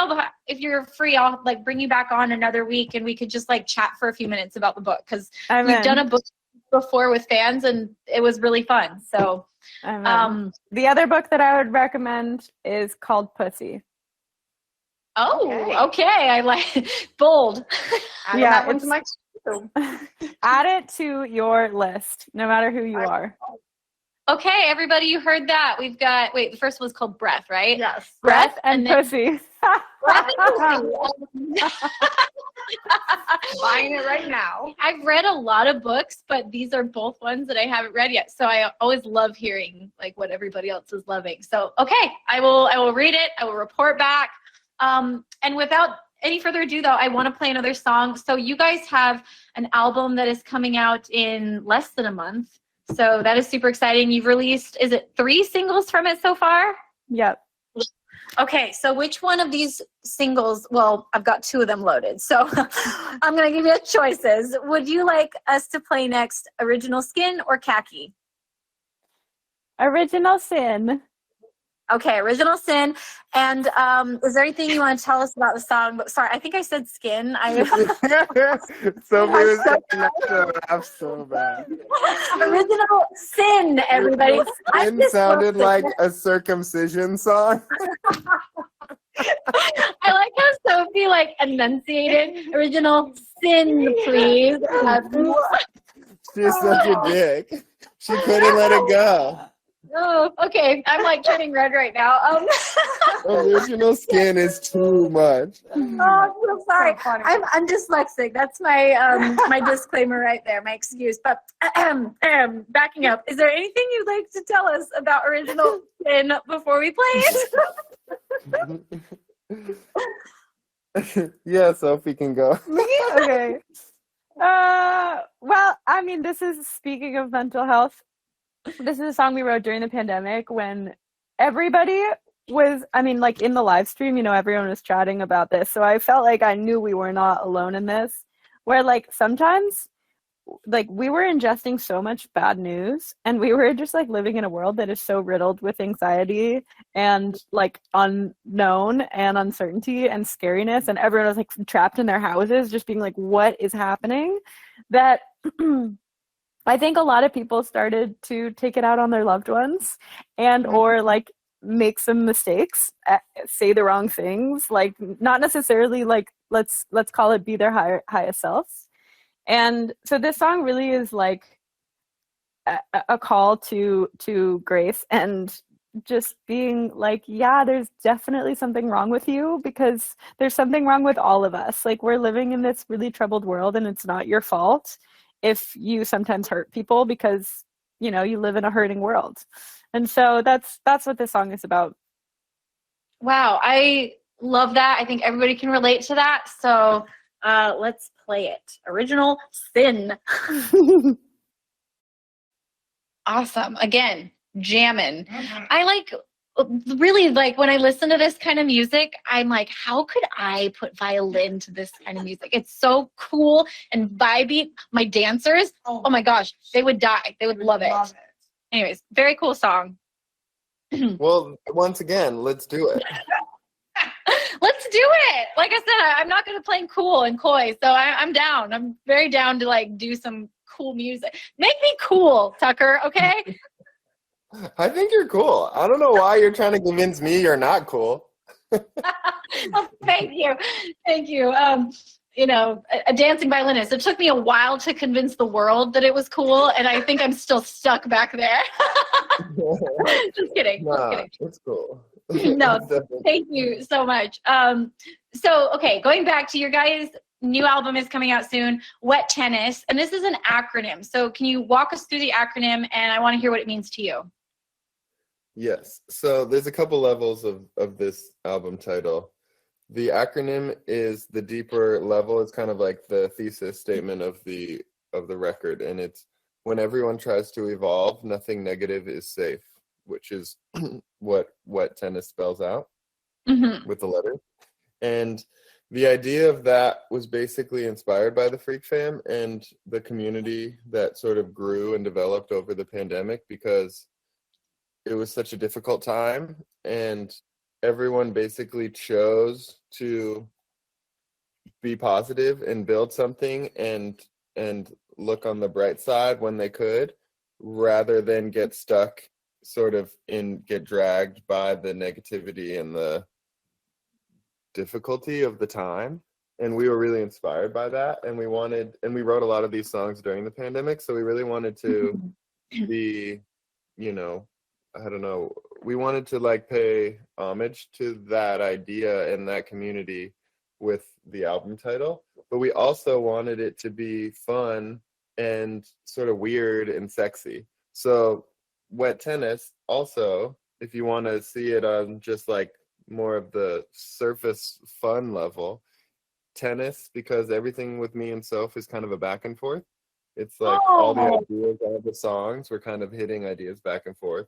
if you're free, I'll like bring you back on another week and we could just like chat for a few minutes about the book because we've done a book before with fans and it was really fun. So, the other book that I would recommend is called Pussy. Oh, okay. I like bold. That one's my. Add it to your list, no matter who you are. Okay, everybody, you heard that. We've got, the first one's called Breath, right? Yes. Breath and Pussy. Breath and Pussy. Buying it right now. I've read a lot of books, but these are both ones that I haven't read yet. So I always love hearing like what everybody else is loving. So, okay, I will read it. I will report back. And without any further ado, though, I want to play another song. So you guys have an album that is coming out in less than a month. So that is super exciting. You've released, is it 3 singles from it so far? Yep. Okay, so which one of these singles, well, I've got 2 of them loaded. So I'm going to give you choices. Would you like us to play next Original Skin or Khaki? Original Sin. Okay, Original Sin. And is there anything you want to tell us about the song? Sorry, I think I said skin. Sophie was trying to laugh so bad. Original Sin, everybody. Sin sounded like a circumcision song. I like how Sophie like enunciated. Original Sin, please. She's such a dick. She couldn't let it go. Oh, okay. I'm like turning red right now. Original Skin is too much. Oh, I'm so sorry. I'm dyslexic. That's my my disclaimer right there, my excuse. But backing up, is there anything you'd like to tell us about Original Sin before we play it? Yeah, Sophie can go. Okay. Well, I mean, this is speaking of mental health. This is a song we wrote during the pandemic when everybody was, I mean, like in the live stream, everyone was chatting about this. So I felt like I knew we were not alone in this, where like sometimes like we were ingesting so much bad news and we were just like living in a world that is so riddled with anxiety and like unknown and uncertainty and scariness, and everyone was like trapped in their houses just being like, what is happening? That I think a lot of people started to take it out on their loved ones and or like make some mistakes, say the wrong things, like not necessarily like let's call it be their highest selves. And so this song really is like a call to grace and just being like, yeah, there's definitely something wrong with you, because there's something wrong with all of us. Like, we're living in this really troubled world, and it's not your fault if you sometimes hurt people, because you live in a hurting world. And so that's what this song is about. Wow, I love that. I think everybody can relate to that. So let's play it. Original Sin. Awesome. Again, jamming. I really like when I listen to this kind of music, I'm like, how could I put violin to this kind of music? It's so cool and vibey. My dancers, oh my gosh, they would die. They would love it. Anyways, very cool song. Well, once again, let's do it. Let's do it. Like I said, I'm not going to play cool and coy, so I'm down. I'm very down to like do some cool music. Make me cool, Tucker, okay? I think you're cool. I don't know why you're trying to convince me you're not cool. Well, thank you. Thank you. A dancing violinist. It took me a while to convince the world that it was cool, and I think I'm still stuck back there. Just kidding. Nah, just kidding. it's cool. No, thank you so much. Okay, going back to your guys' new album is coming out soon, Wet Tennis, and this is an acronym. So can you walk us through the acronym, and I want to hear what it means to you. Yes. So there's a couple levels of this album title. The acronym is the deeper level. It's kind of like the thesis statement of the record, and it's when everyone tries to evolve, nothing negative is safe, which is what tennis spells out with the letter. And the idea of that was basically inspired by the Freak Fam and the community that sort of grew and developed over the pandemic, because it was such a difficult time and everyone basically chose to be positive and build something and look on the bright side when they could, rather than get stuck get dragged by the negativity and the difficulty of the time. And we were really inspired by that, and we wrote a lot of these songs during the pandemic, so we really wanted to be, I don't know, we wanted to like pay homage to that idea and that community with the album title, but we also wanted it to be fun and sort of weird and sexy. So Wet Tennis, also, if you want to see it on just like more of the surface fun level, tennis, because everything with me and Soph is kind of a back and forth. It's like all the ideas, all the songs, we're kind of hitting ideas back and forth.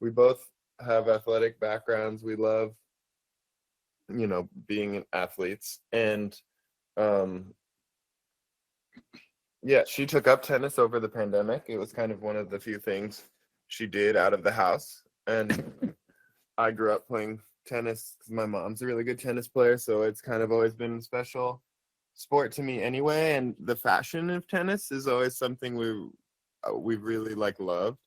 We both have athletic backgrounds. We love, being athletes. And she took up tennis over the pandemic. It was kind of one of the few things she did out of the house. And I grew up playing tennis because my mom's a really good tennis player, so it's kind of always been a special sport to me anyway. And the fashion of tennis is always something we've really loved,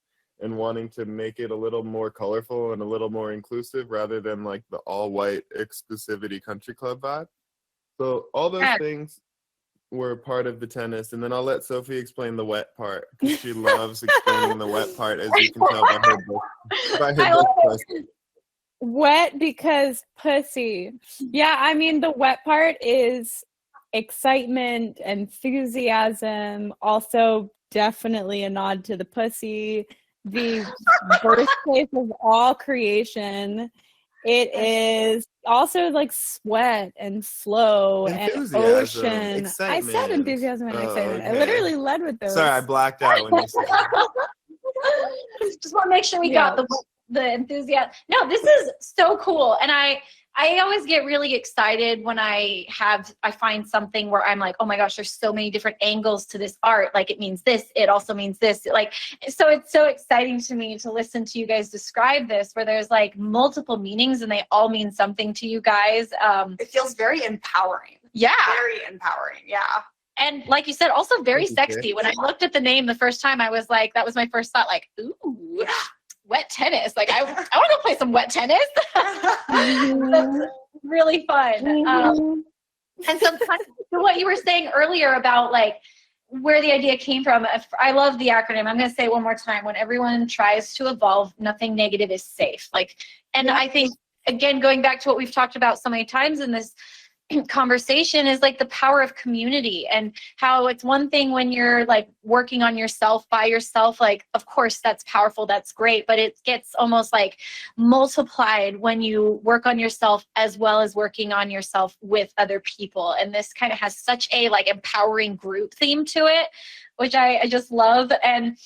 and wanting to make it a little more colorful and a little more inclusive rather than like the all white exclusivity country club vibe. So all those things were part of the tennis. And then I'll let Sophie explain the wet part, because she loves explaining the wet part, as you can tell by her book. Wet because pussy. Yeah, I mean, the wet part is excitement, enthusiasm, also definitely a nod to the pussy, the birthplace of all creation. It is also like sweat and flow and ocean. Excitement. I said enthusiasm and excitement. Okay. I literally led with those. Sorry, I blacked out when you said that. Just want to make sure we got the the enthusiasm. No, this is so cool. And I always get really excited when I find something where I'm like, oh my gosh, there's so many different angles to this art. Like it means this, it also means this. Like, so it's so exciting to me to listen to you guys describe this, where there's like multiple meanings and they all mean something to you guys. It feels very empowering. Yeah. Very empowering. Yeah. And like you said, also very Thank you, sexy. Kate. When I looked at the name the first time, I was like, that was my first thought, like, ooh, wet tennis. Like, I want to go play some wet tennis. That's really fun. And so kind of what you were saying earlier about like where the idea came from, I love the acronym. I'm going to say it one more time. When everyone tries to evolve, nothing negative is safe. Like, and I think, again, going back to what we've talked about so many times in this conversation is like the power of community, and how it's one thing when you're like working on yourself by yourself, like of course that's powerful, that's great, but it gets almost like multiplied when you work on yourself as well as working on yourself with other people. And this kind of has such a like empowering group theme to it, which I just love. And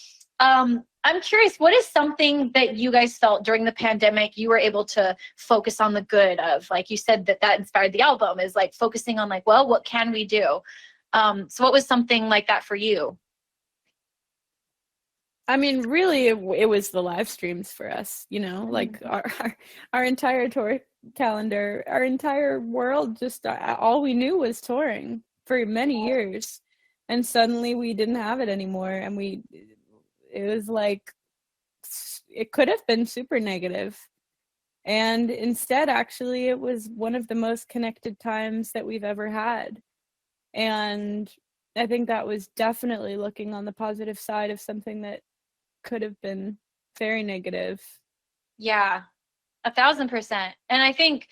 I'm curious, what is something that you guys felt during the pandemic you were able to focus on the good of? Like you said that inspired the album, is like focusing on like, well, what can we do? So what was something like that for you? I mean, really, it was the live streams for us, you know, like our entire tour calendar, our entire world, just all we knew was touring for many years. And suddenly we didn't have it anymore. And it was like, it could have been super negative. And instead, actually, it was one of the most connected times that we've ever had. And I think that was definitely looking on the positive side of something that could have been very negative. Yeah, 1,000%. And I think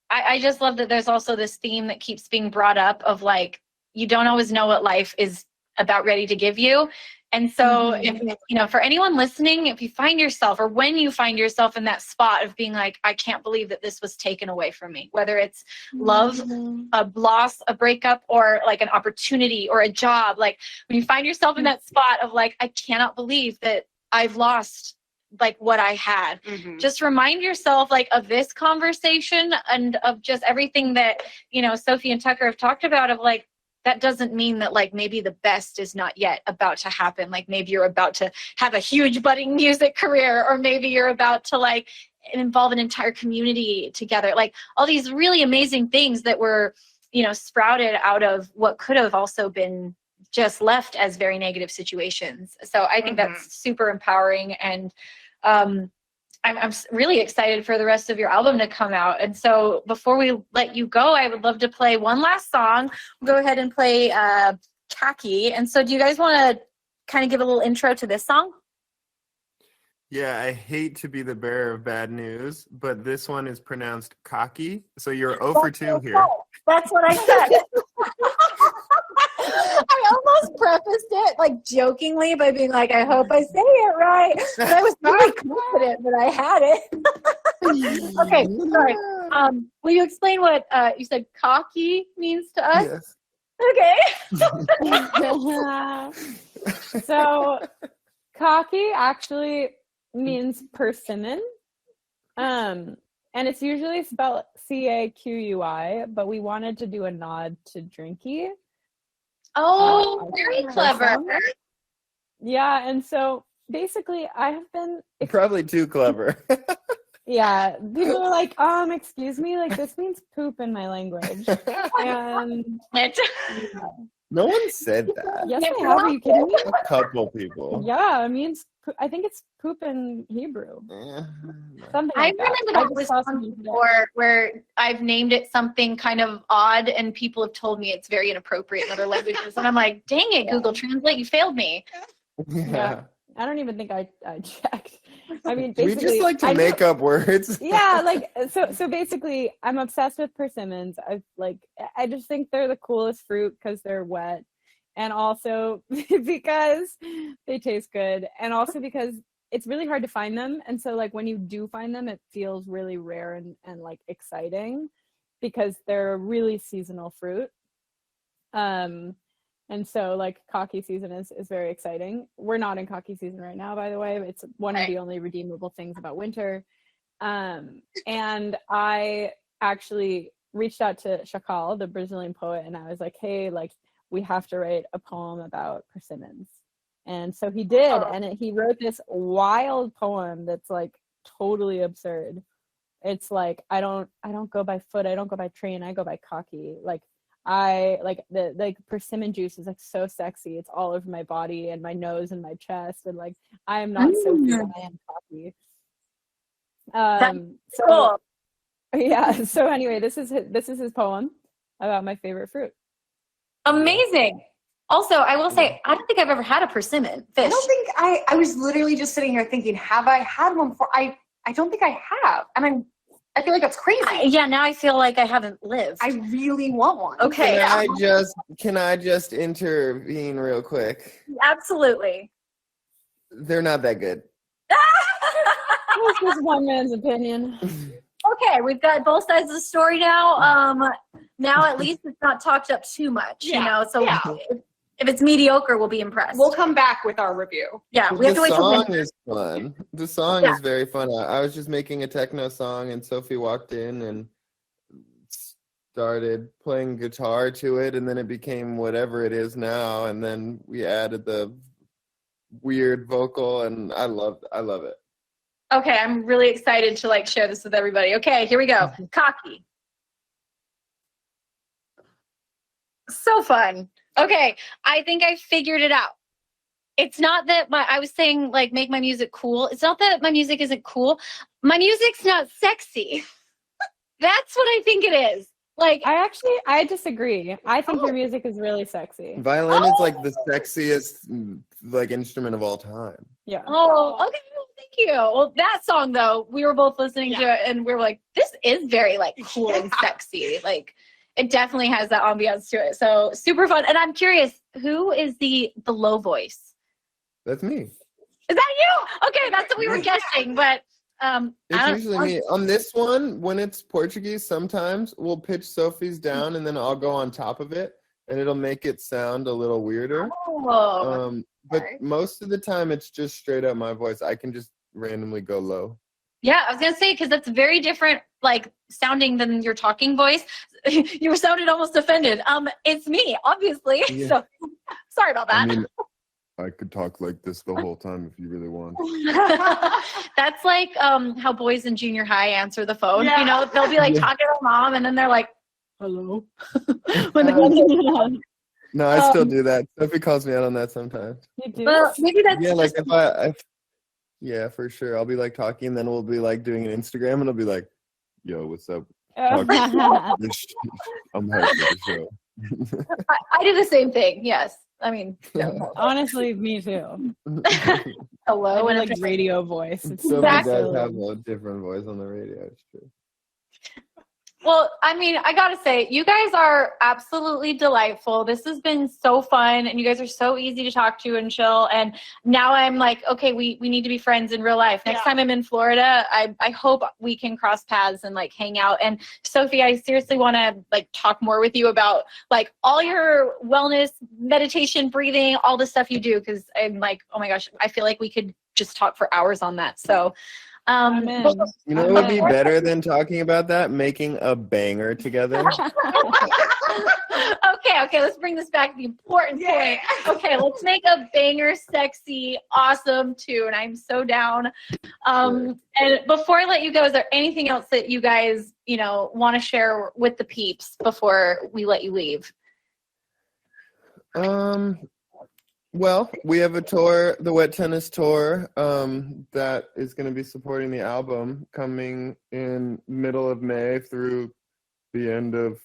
I just love that there's also this theme that keeps being brought up of like, you don't always know what life is about ready to give you. And so, if, you know, for anyone listening, if you find yourself, or when you find yourself in that spot of being like, I can't believe that this was taken away from me, whether it's love, a loss, a breakup, or like an opportunity or a job, like when you find yourself in that spot of like, I cannot believe that I've lost like what I had, just remind yourself like of this conversation and of just everything that, you know, Sofi and Tukker have talked about, of like, that doesn't mean that like maybe the best is not yet about to happen. Like maybe you're about to have a huge budding music career, or maybe you're about to like involve an entire community together. Like all these really amazing things that were, you know, sprouted out of what could have also been just left as very negative situations. So I think that's super empowering. And I'm really excited for the rest of your album to come out. And so before we let you go, I would love to play one last song. We'll go ahead and play Khaki. And so do you guys want to kind of give a little intro to this song? Yeah, I hate to be the bearer of bad news, but this one is pronounced cocky. So you're 0 for 2 here. That's what I said. I almost prefaced it like jokingly by being like, I hope I say it right. But I was really confident that I had it. Okay, sorry. Will you explain what you said cocky means to us? Yes. Okay. So cocky actually means persimmon. And it's usually spelled C-A-Q-U-I, but we wanted to do a nod to Drinky. Oh, very clever. Yeah, and so basically I have been Probably too clever. yeah, people are like, excuse me, like this means poop in my language. And No one said that. yes, I have. Are you kidding me? A couple people. Yeah, it means I think it's poop in Hebrew. Something I like that. remember that was one before where I've named it something kind of odd and people have told me it's very inappropriate in other languages. And I'm like, dang it, Google Translate, you failed me. Yeah. I don't even think I checked. I mean, we basically, just like to make up words. Yeah, like so basically I'm obsessed with persimmons. I just think they're the coolest fruit because they're wet, and also because they taste good, and also because it's really hard to find them. And so like when you do find them, it feels really rare and like exciting because they're a really seasonal fruit. And so like cocky season is very exciting. We're not in cocky season right now, by the way. It's one of the only redeemable things about winter. And I actually reached out to Chacal, the Brazilian poet, and I was like, hey, like we have to write a poem about persimmons. And so he did, and he wrote this wild poem that's like totally absurd. It's like I don't go by foot, I don't go by train, I go by cocky. Like I like the like persimmon juice is like so sexy. It's all over my body and my nose and my chest, and like I am not Sofi, I am cocky. So cool. yeah. So anyway, this is his poem about my favorite fruit. Amazing. Also, I will say, I don't think I've ever had a persimmon fish. I don't think I was literally just sitting here thinking, have I had one before? I don't think I have. And I feel like that's crazy. Yeah, now I feel like I haven't lived. I really want one. Okay. Can I just intervene real quick? Absolutely. They're not that good. That's just one man's opinion. Okay, we've got both sides of the story now. Now at least it's not talked up too much, you know. So if it's mediocre, we'll be impressed. We'll come back with our review. Yeah, we have to wait till the song is fun. The song is very fun. I was just making a techno song, and Sofi walked in and started playing guitar to it, and then it became whatever it is now. And then we added the weird vocal, and I love it. Okay, I'm really excited to like share this with everybody. Okay, here we go. Cocky. So fun. Okay, I think I figured it out. It's not that I was saying like make my music cool. It's not that my music isn't cool. My music's not sexy. That's what I think it is. Like I disagree. I think your music is really sexy. Violin is like the sexiest like instrument of all time. Yeah. Oh, okay. Thank you. Well, that song though, we were both listening to it, and we were like, "This is very like cool and sexy." Like, it definitely has that ambiance to it. So super fun. And I'm curious, who is the low voice? That's me. Is that you? Okay, that's what we were guessing, but it's usually me. On this one, when it's Portuguese, sometimes we'll pitch Sofi's down, and then I'll go on top of it, and it'll make it sound a little weirder. Oh. But most of the time, it's just straight up my voice. I can just randomly go low. Yeah, I was gonna say, because that's very different, like sounding than your talking voice. You sounded almost offended. It's me, obviously. Yeah. So sorry about that. I mean, I could talk like this the whole time if you really want. That's like how boys in junior high answer the phone. Yeah. You know, they'll be like talking to mom, and then they're like, "Hello." When the No, I still do that. Sofi calls me out on that sometimes. You do? Well, maybe that's like if yeah, for sure. I'll be like talking, and then we'll be like doing an Instagram, and I'll be like, "Yo, what's up?" I'm hyped for the show. I do the same thing. Yes, I mean, honestly, me too. Hello, and like radio voice. Sofi does have a different voice on the radio. It's true. Well, I mean, I gotta say, you guys are absolutely delightful. This has been so fun, and you guys are so easy to talk to and chill. And now I'm like, okay, we need to be friends in real life. Next time I'm in Florida, I hope we can cross paths and like hang out. And Sofi, I seriously want to like talk more with you about like all your wellness, meditation, breathing, all the stuff you do, because I'm like, oh my gosh, I feel like we could just talk for hours on that. So. You know what would be better than talking about that? Making a banger together. Okay, let's bring this back to the important point. Okay, let's make a banger, sexy, awesome tune. I'm so down. And before I let you go, is there anything else that you guys, want to share with the peeps before we let you leave? Well, we have a tour, the Wet Tennis Tour, that is going to be supporting the album coming in middle of May through the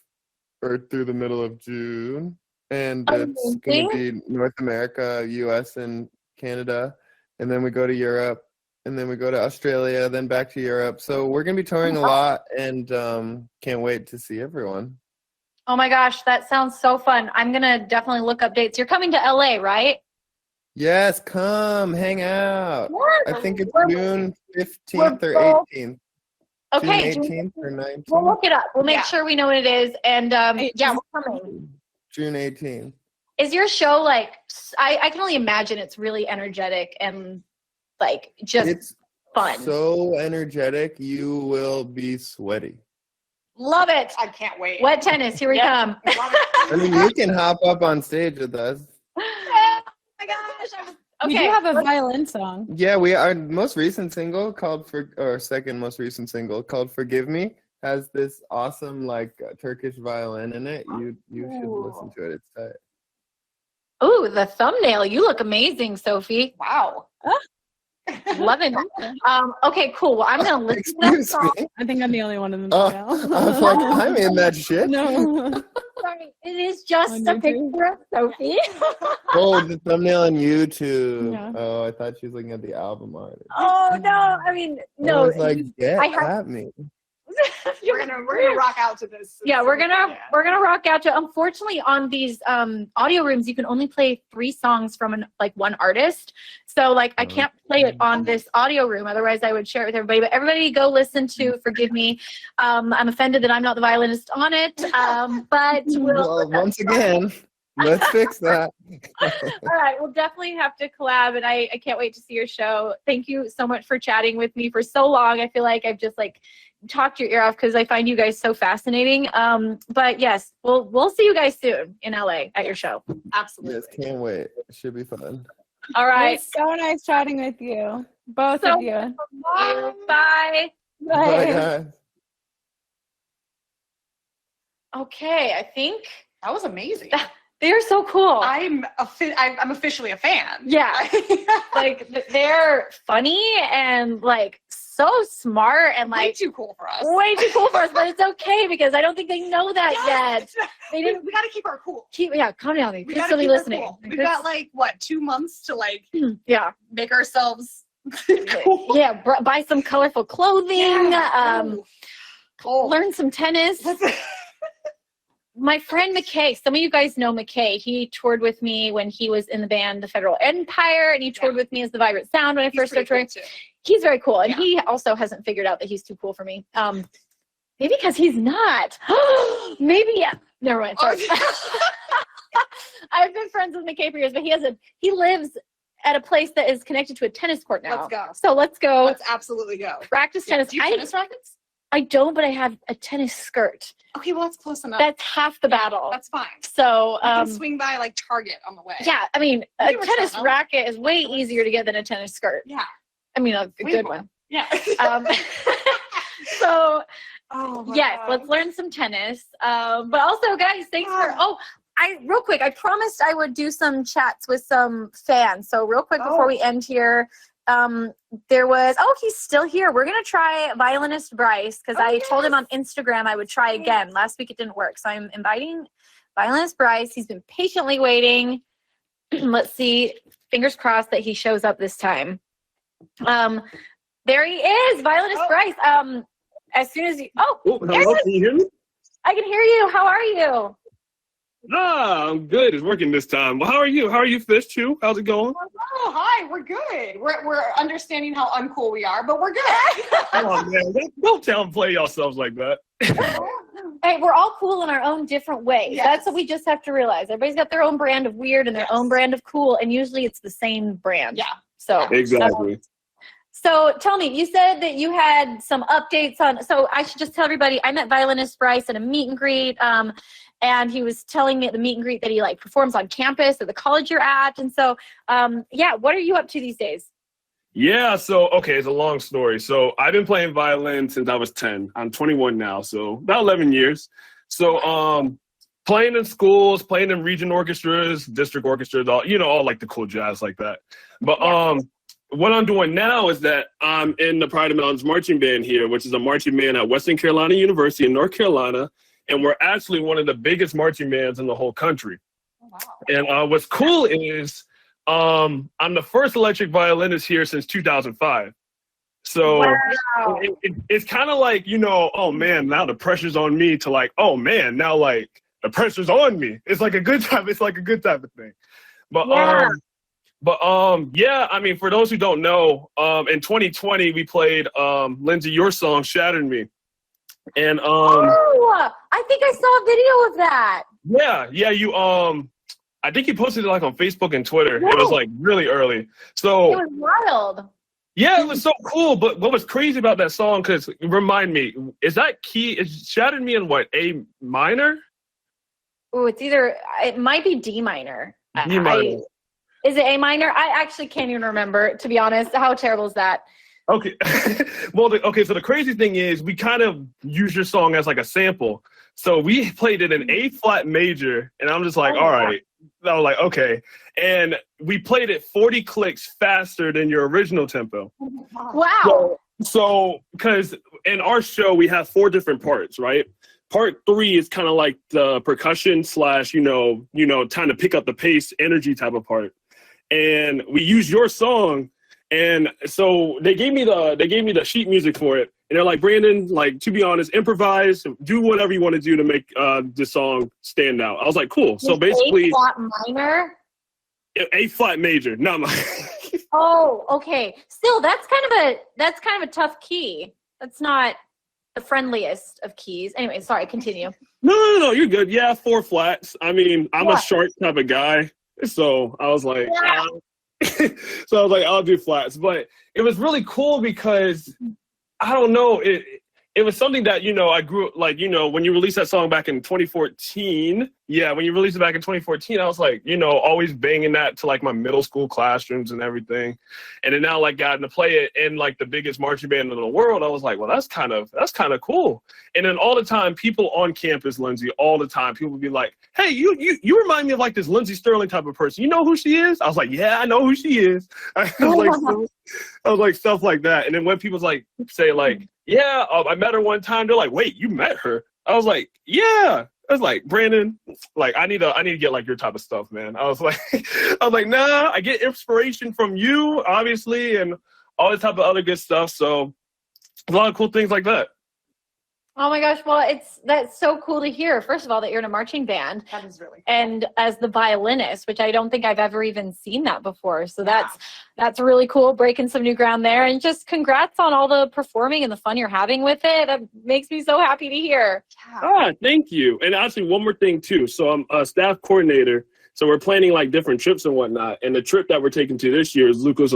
middle of June. And it's going to be North America, US, and Canada. And then we go to Europe, and then we go to Australia, then back to Europe. So we're going to be touring a lot, and can't wait to see everyone. Oh my gosh, that sounds so fun. I'm going to definitely look up dates. You're coming to LA, right? Yes, come hang out. I think it's June 15th or 18th. Okay. June 18th or 19th. We'll look it up. We'll make sure we know what it is. And we're coming. June 18th. Is your show like, I can only imagine it's really energetic and like just It's fun. so energetic, you will be sweaty. Love it. I can't wait. Wet tennis, here we come. I mean, you can hop up on stage with us. Oh my gosh. We do have a violin song. Yeah, our most recent single second most recent single called "Forgive Me" has this awesome like Turkish violin in it. You should listen to it. It's tight. Ooh, the thumbnail. You look amazing, Sophie. Wow. Loving it. Okay, cool. Well, I'm going to listen to that Excuse song. me. I think I'm the only one in the Oh, video. I was like, I'm in that shit. No. Sorry, it is just On a YouTube? picture of Sophie. Oh, the thumbnail on YouTube. Yeah. Oh, I thought she was looking at the album art. Oh, no. I mean, I no. was like, get I have- at me. We're gonna rock out to this. Yeah, we're gonna rock out to. Unfortunately, on these audio rooms, you can only play 3 songs from one artist. So like, I can't play it on this audio room. Otherwise, I would share it with everybody. But everybody, go listen to "Forgive Me." I'm offended that I'm not the violinist on it. But Well, once again, let's fix that. all right, we'll definitely have to collab, and I can't wait to see your show. Thank you so much for chatting with me for so long. I feel like I've just talked your ear off because I find you guys so fascinating. But yes, we'll see you guys soon in LA at your show. Absolutely. Yes, can't wait. It should be fun. All right. It's so nice chatting with you. Both So- of you. Bye. Bye, guys. Okay, I think That was amazing. they're so cool. I'm officially a fan. Yeah. They're funny and so smart and Way too cool for us. way too cool for us, but it's okay because I don't think they know that yet. They didn't We got to keep our cool. calm down. They We could gotta still be keep our listening. cool. They We've could- got 2 months to yeah. make ourselves cool. Yeah, buy some colorful clothing, learn some tennis. My friend McKay, some of you guys know McKay. He toured with me when he was in the band The Federal Empire, and he toured with me as the Vibrant Sound when I first started touring. He's very cool, and he also hasn't figured out that he's too cool for me. Maybe because he's not. Maybe, yeah. Never mind. Sorry. I've been friends with McKay for years, but he lives at a place that is connected to a tennis court now. Let's go. So let's go. Let's absolutely go. Practice tennis. Do you have tennis rackets? I don't, but I have a tennis skirt. Okay, well, that's close enough. That's half the battle. That's fine. So, You can swing by Target on the way. yeah, I mean, a We were tennis trying. racket is way easier to get than a tennis skirt. Yeah. I mean, a Way good more. one. Yeah. So, Oh my yes, God. let's learn some tennis. But also, guys, thanks for. Real quick, I promised I would do some chats with some fans. So, real quick before we end here, there was. He's still here. We're gonna try violinist Bryce because I told him on Instagram I would try again. Last week it didn't work, so I'm inviting violinist Bryce. He's been patiently waiting. Let's see. Fingers crossed that he shows up this time. There he is, violinist Bryce. As soon as you. Hello, can you hear me? I can hear you. How are you? I'm good. It's working this time. Well, how are you? How are you, Fish Chew? How's it going? Oh, hi. We're good. We're understanding how uncool we are, but we're good. Oh, man. Don't downplay yourselves like that. Hey, we're all cool in our own different ways. Yes. That's what we just have to realize. Everybody's got their own brand of weird and their own brand of cool, and usually it's the same brand. Yeah. So Exactly. So tell me, you said that you had some updates on. So I should just tell everybody, I met violinist Bryce at a meet and greet, and he was telling me at the meet and greet that he performs on campus at the college you're at, and so what are you up to these days? Yeah, so, okay, it's a long story. So I've been playing violin since I was 10. I'm 21 now, so about 11 years. So playing in schools, playing in region orchestras, district orchestras, all the cool jazz like that. But what I'm doing now is that I'm in the Pride of Mountains marching band here, which is a marching band at Western Carolina University in North Carolina. And we're actually one of the biggest marching bands in the whole country. Oh, wow. And what's cool is I'm the first electric violinist here since 2005. So it's kind of like, oh man, now the pressure's on me to oh man, now the pressure's on me. It's like a good time. It's like a good type of thing. But I mean, for those who don't know, in 2020 we played Lindsey, your song "Shattered Me," and I think I saw a video of that. yeah, you I think he posted it like on Facebook and Twitter. It was like really early. So It was wild. yeah, it was so cool. But what was crazy about that song? Because remind me, is that key? It shattered me in what, A minor? Oh, it might be D minor. D minor. Is it A minor? I actually can't even remember, to be honest. How terrible is that? Okay. Well, so the crazy thing is we kind of use your song as like a sample. So we played it in A flat major, and I'm just like, all right. I was like, okay. And we played it 40 clicks faster than your original tempo. Wow. So because in our show, we have 4 different parts, right? Part 3 is kind of like the percussion / trying to pick up the pace, energy type of part. And we use your song. And so they gave me the sheet music for it. And they're like, Brandon, like, to be honest, improvise, do whatever you want to do to make the song stand out. I was like, cool. So basically, A flat minor. A flat major, not my. Oh, okay. Still, that's kind of a tough key. That's not the friendliest of keys. Anyway, sorry. Continue. No, you're good. Yeah, 4 flats. I mean, I'm a short type of guy, so I was like, I'll do flats. But it was really cool because I don't know, it was something that, I grew up, like, when you released that song back in 2014, when you released it back in 2014, I was like, always banging that to like my middle school classrooms and everything. And then now like gotten to play it in like the biggest marching band in the world. I was like, well, that's kind of cool. And then all the time, people on campus, Lindsey, all the time, people would be like, hey, you remind me of like this Lindsey Stirling type of person. You know who she is? I was like, yeah, I know who she is. I was like stuff like that. And then when people like say like, yeah, I met her one time. They're like, wait, you met her? I was like, yeah. I was like, Brandon, like, I need to get like your type of stuff, man. I was like, nah, I get inspiration from you, obviously, and all this type of other good stuff. So a lot of cool things like that. Oh my gosh. Well, that's so cool to hear. First of all, that you're in a marching band. That is really cool. And as the violinist, which I don't think I've ever even seen that before. So that's really cool, breaking some new ground there. And just congrats on all the performing and the fun you're having with it. That makes me so happy to hear. Thank you. And actually one more thing too. So I'm a staff coordinator. So we're planning like different trips and whatnot. And the trip that we're taking to this year is Lucas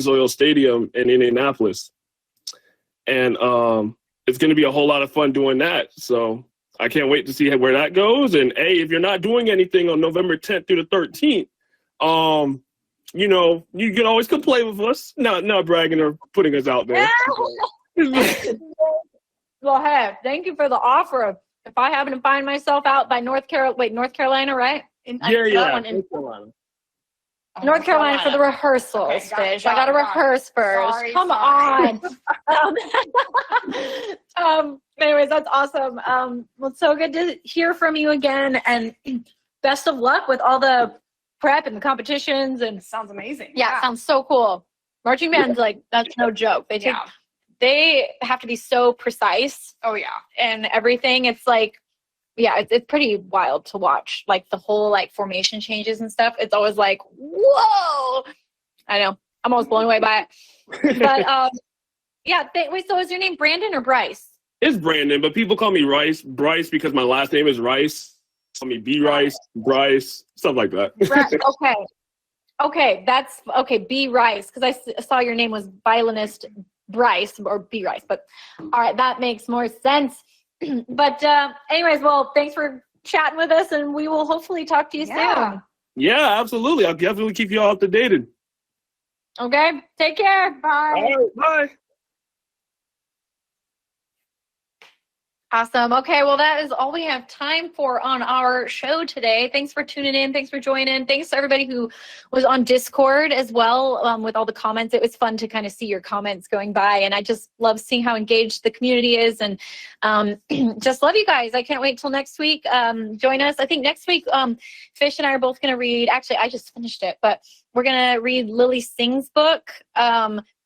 Oil Stadium in Indianapolis. And it's going to be a whole lot of fun doing that. So I can't wait to see where that goes. And hey, if you're not doing anything on November 10th through the 13th, you can always come play with us. Not bragging or putting us out there. Well, hey, thank you for the offer. If I happen to find myself out by North Carolina, right? North Carolina. North Carolina for the rehearsals, Okay, Fish. I got to rehearse first. Come on. Anyways, that's awesome. Well, it's so good to hear from you again, and best of luck with all the prep and the competitions. And Sounds amazing. yeah, it sounds so cool. Marching bands, like, that's no joke. They have to be so precise. Oh yeah. And everything. It's like, it's pretty wild to watch, like the whole like formation changes and stuff. It's always like, whoa. I know, I'm always blown away by it. But wait, so is your name Brandon or Bryce? It's Brandon, but people call me Bryce because my last name is Rice. Call me B Rice, Bryce, stuff like that. Okay, that's okay. B Rice, because I saw your name was violinist Bryce or B Rice, but all right, that makes more sense. But anyways, well, thanks for chatting with us, and we will hopefully talk to you soon. Yeah, absolutely. I'll definitely keep you all up to date. Okay, take care. Bye. All right, bye. Awesome. Okay, well, that is all we have time for on our show today. Thanks for tuning in. Thanks for joining. Thanks to everybody who was on Discord as well with all the comments. It was fun to kind of see your comments going by, and I just love seeing how engaged the community is, and just love you guys. I can't wait till next week. Join us. I think next week, Fish and I are both going to read, actually, I just finished it, but we're going to read Lily Singh's book,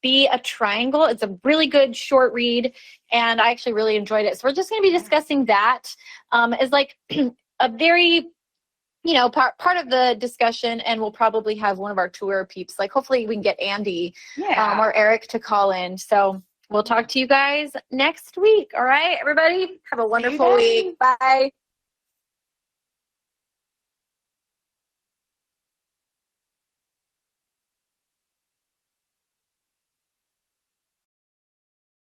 Be a Triangle. It's a really good short read, and I actually really enjoyed it. So we're just going to be discussing that as like a very, part of the discussion, and we'll probably have one of our tour peeps. Like, hopefully we can get Andy or Eric to call in. So we'll talk to you guys next week. All right, everybody, have a wonderful week. Bye.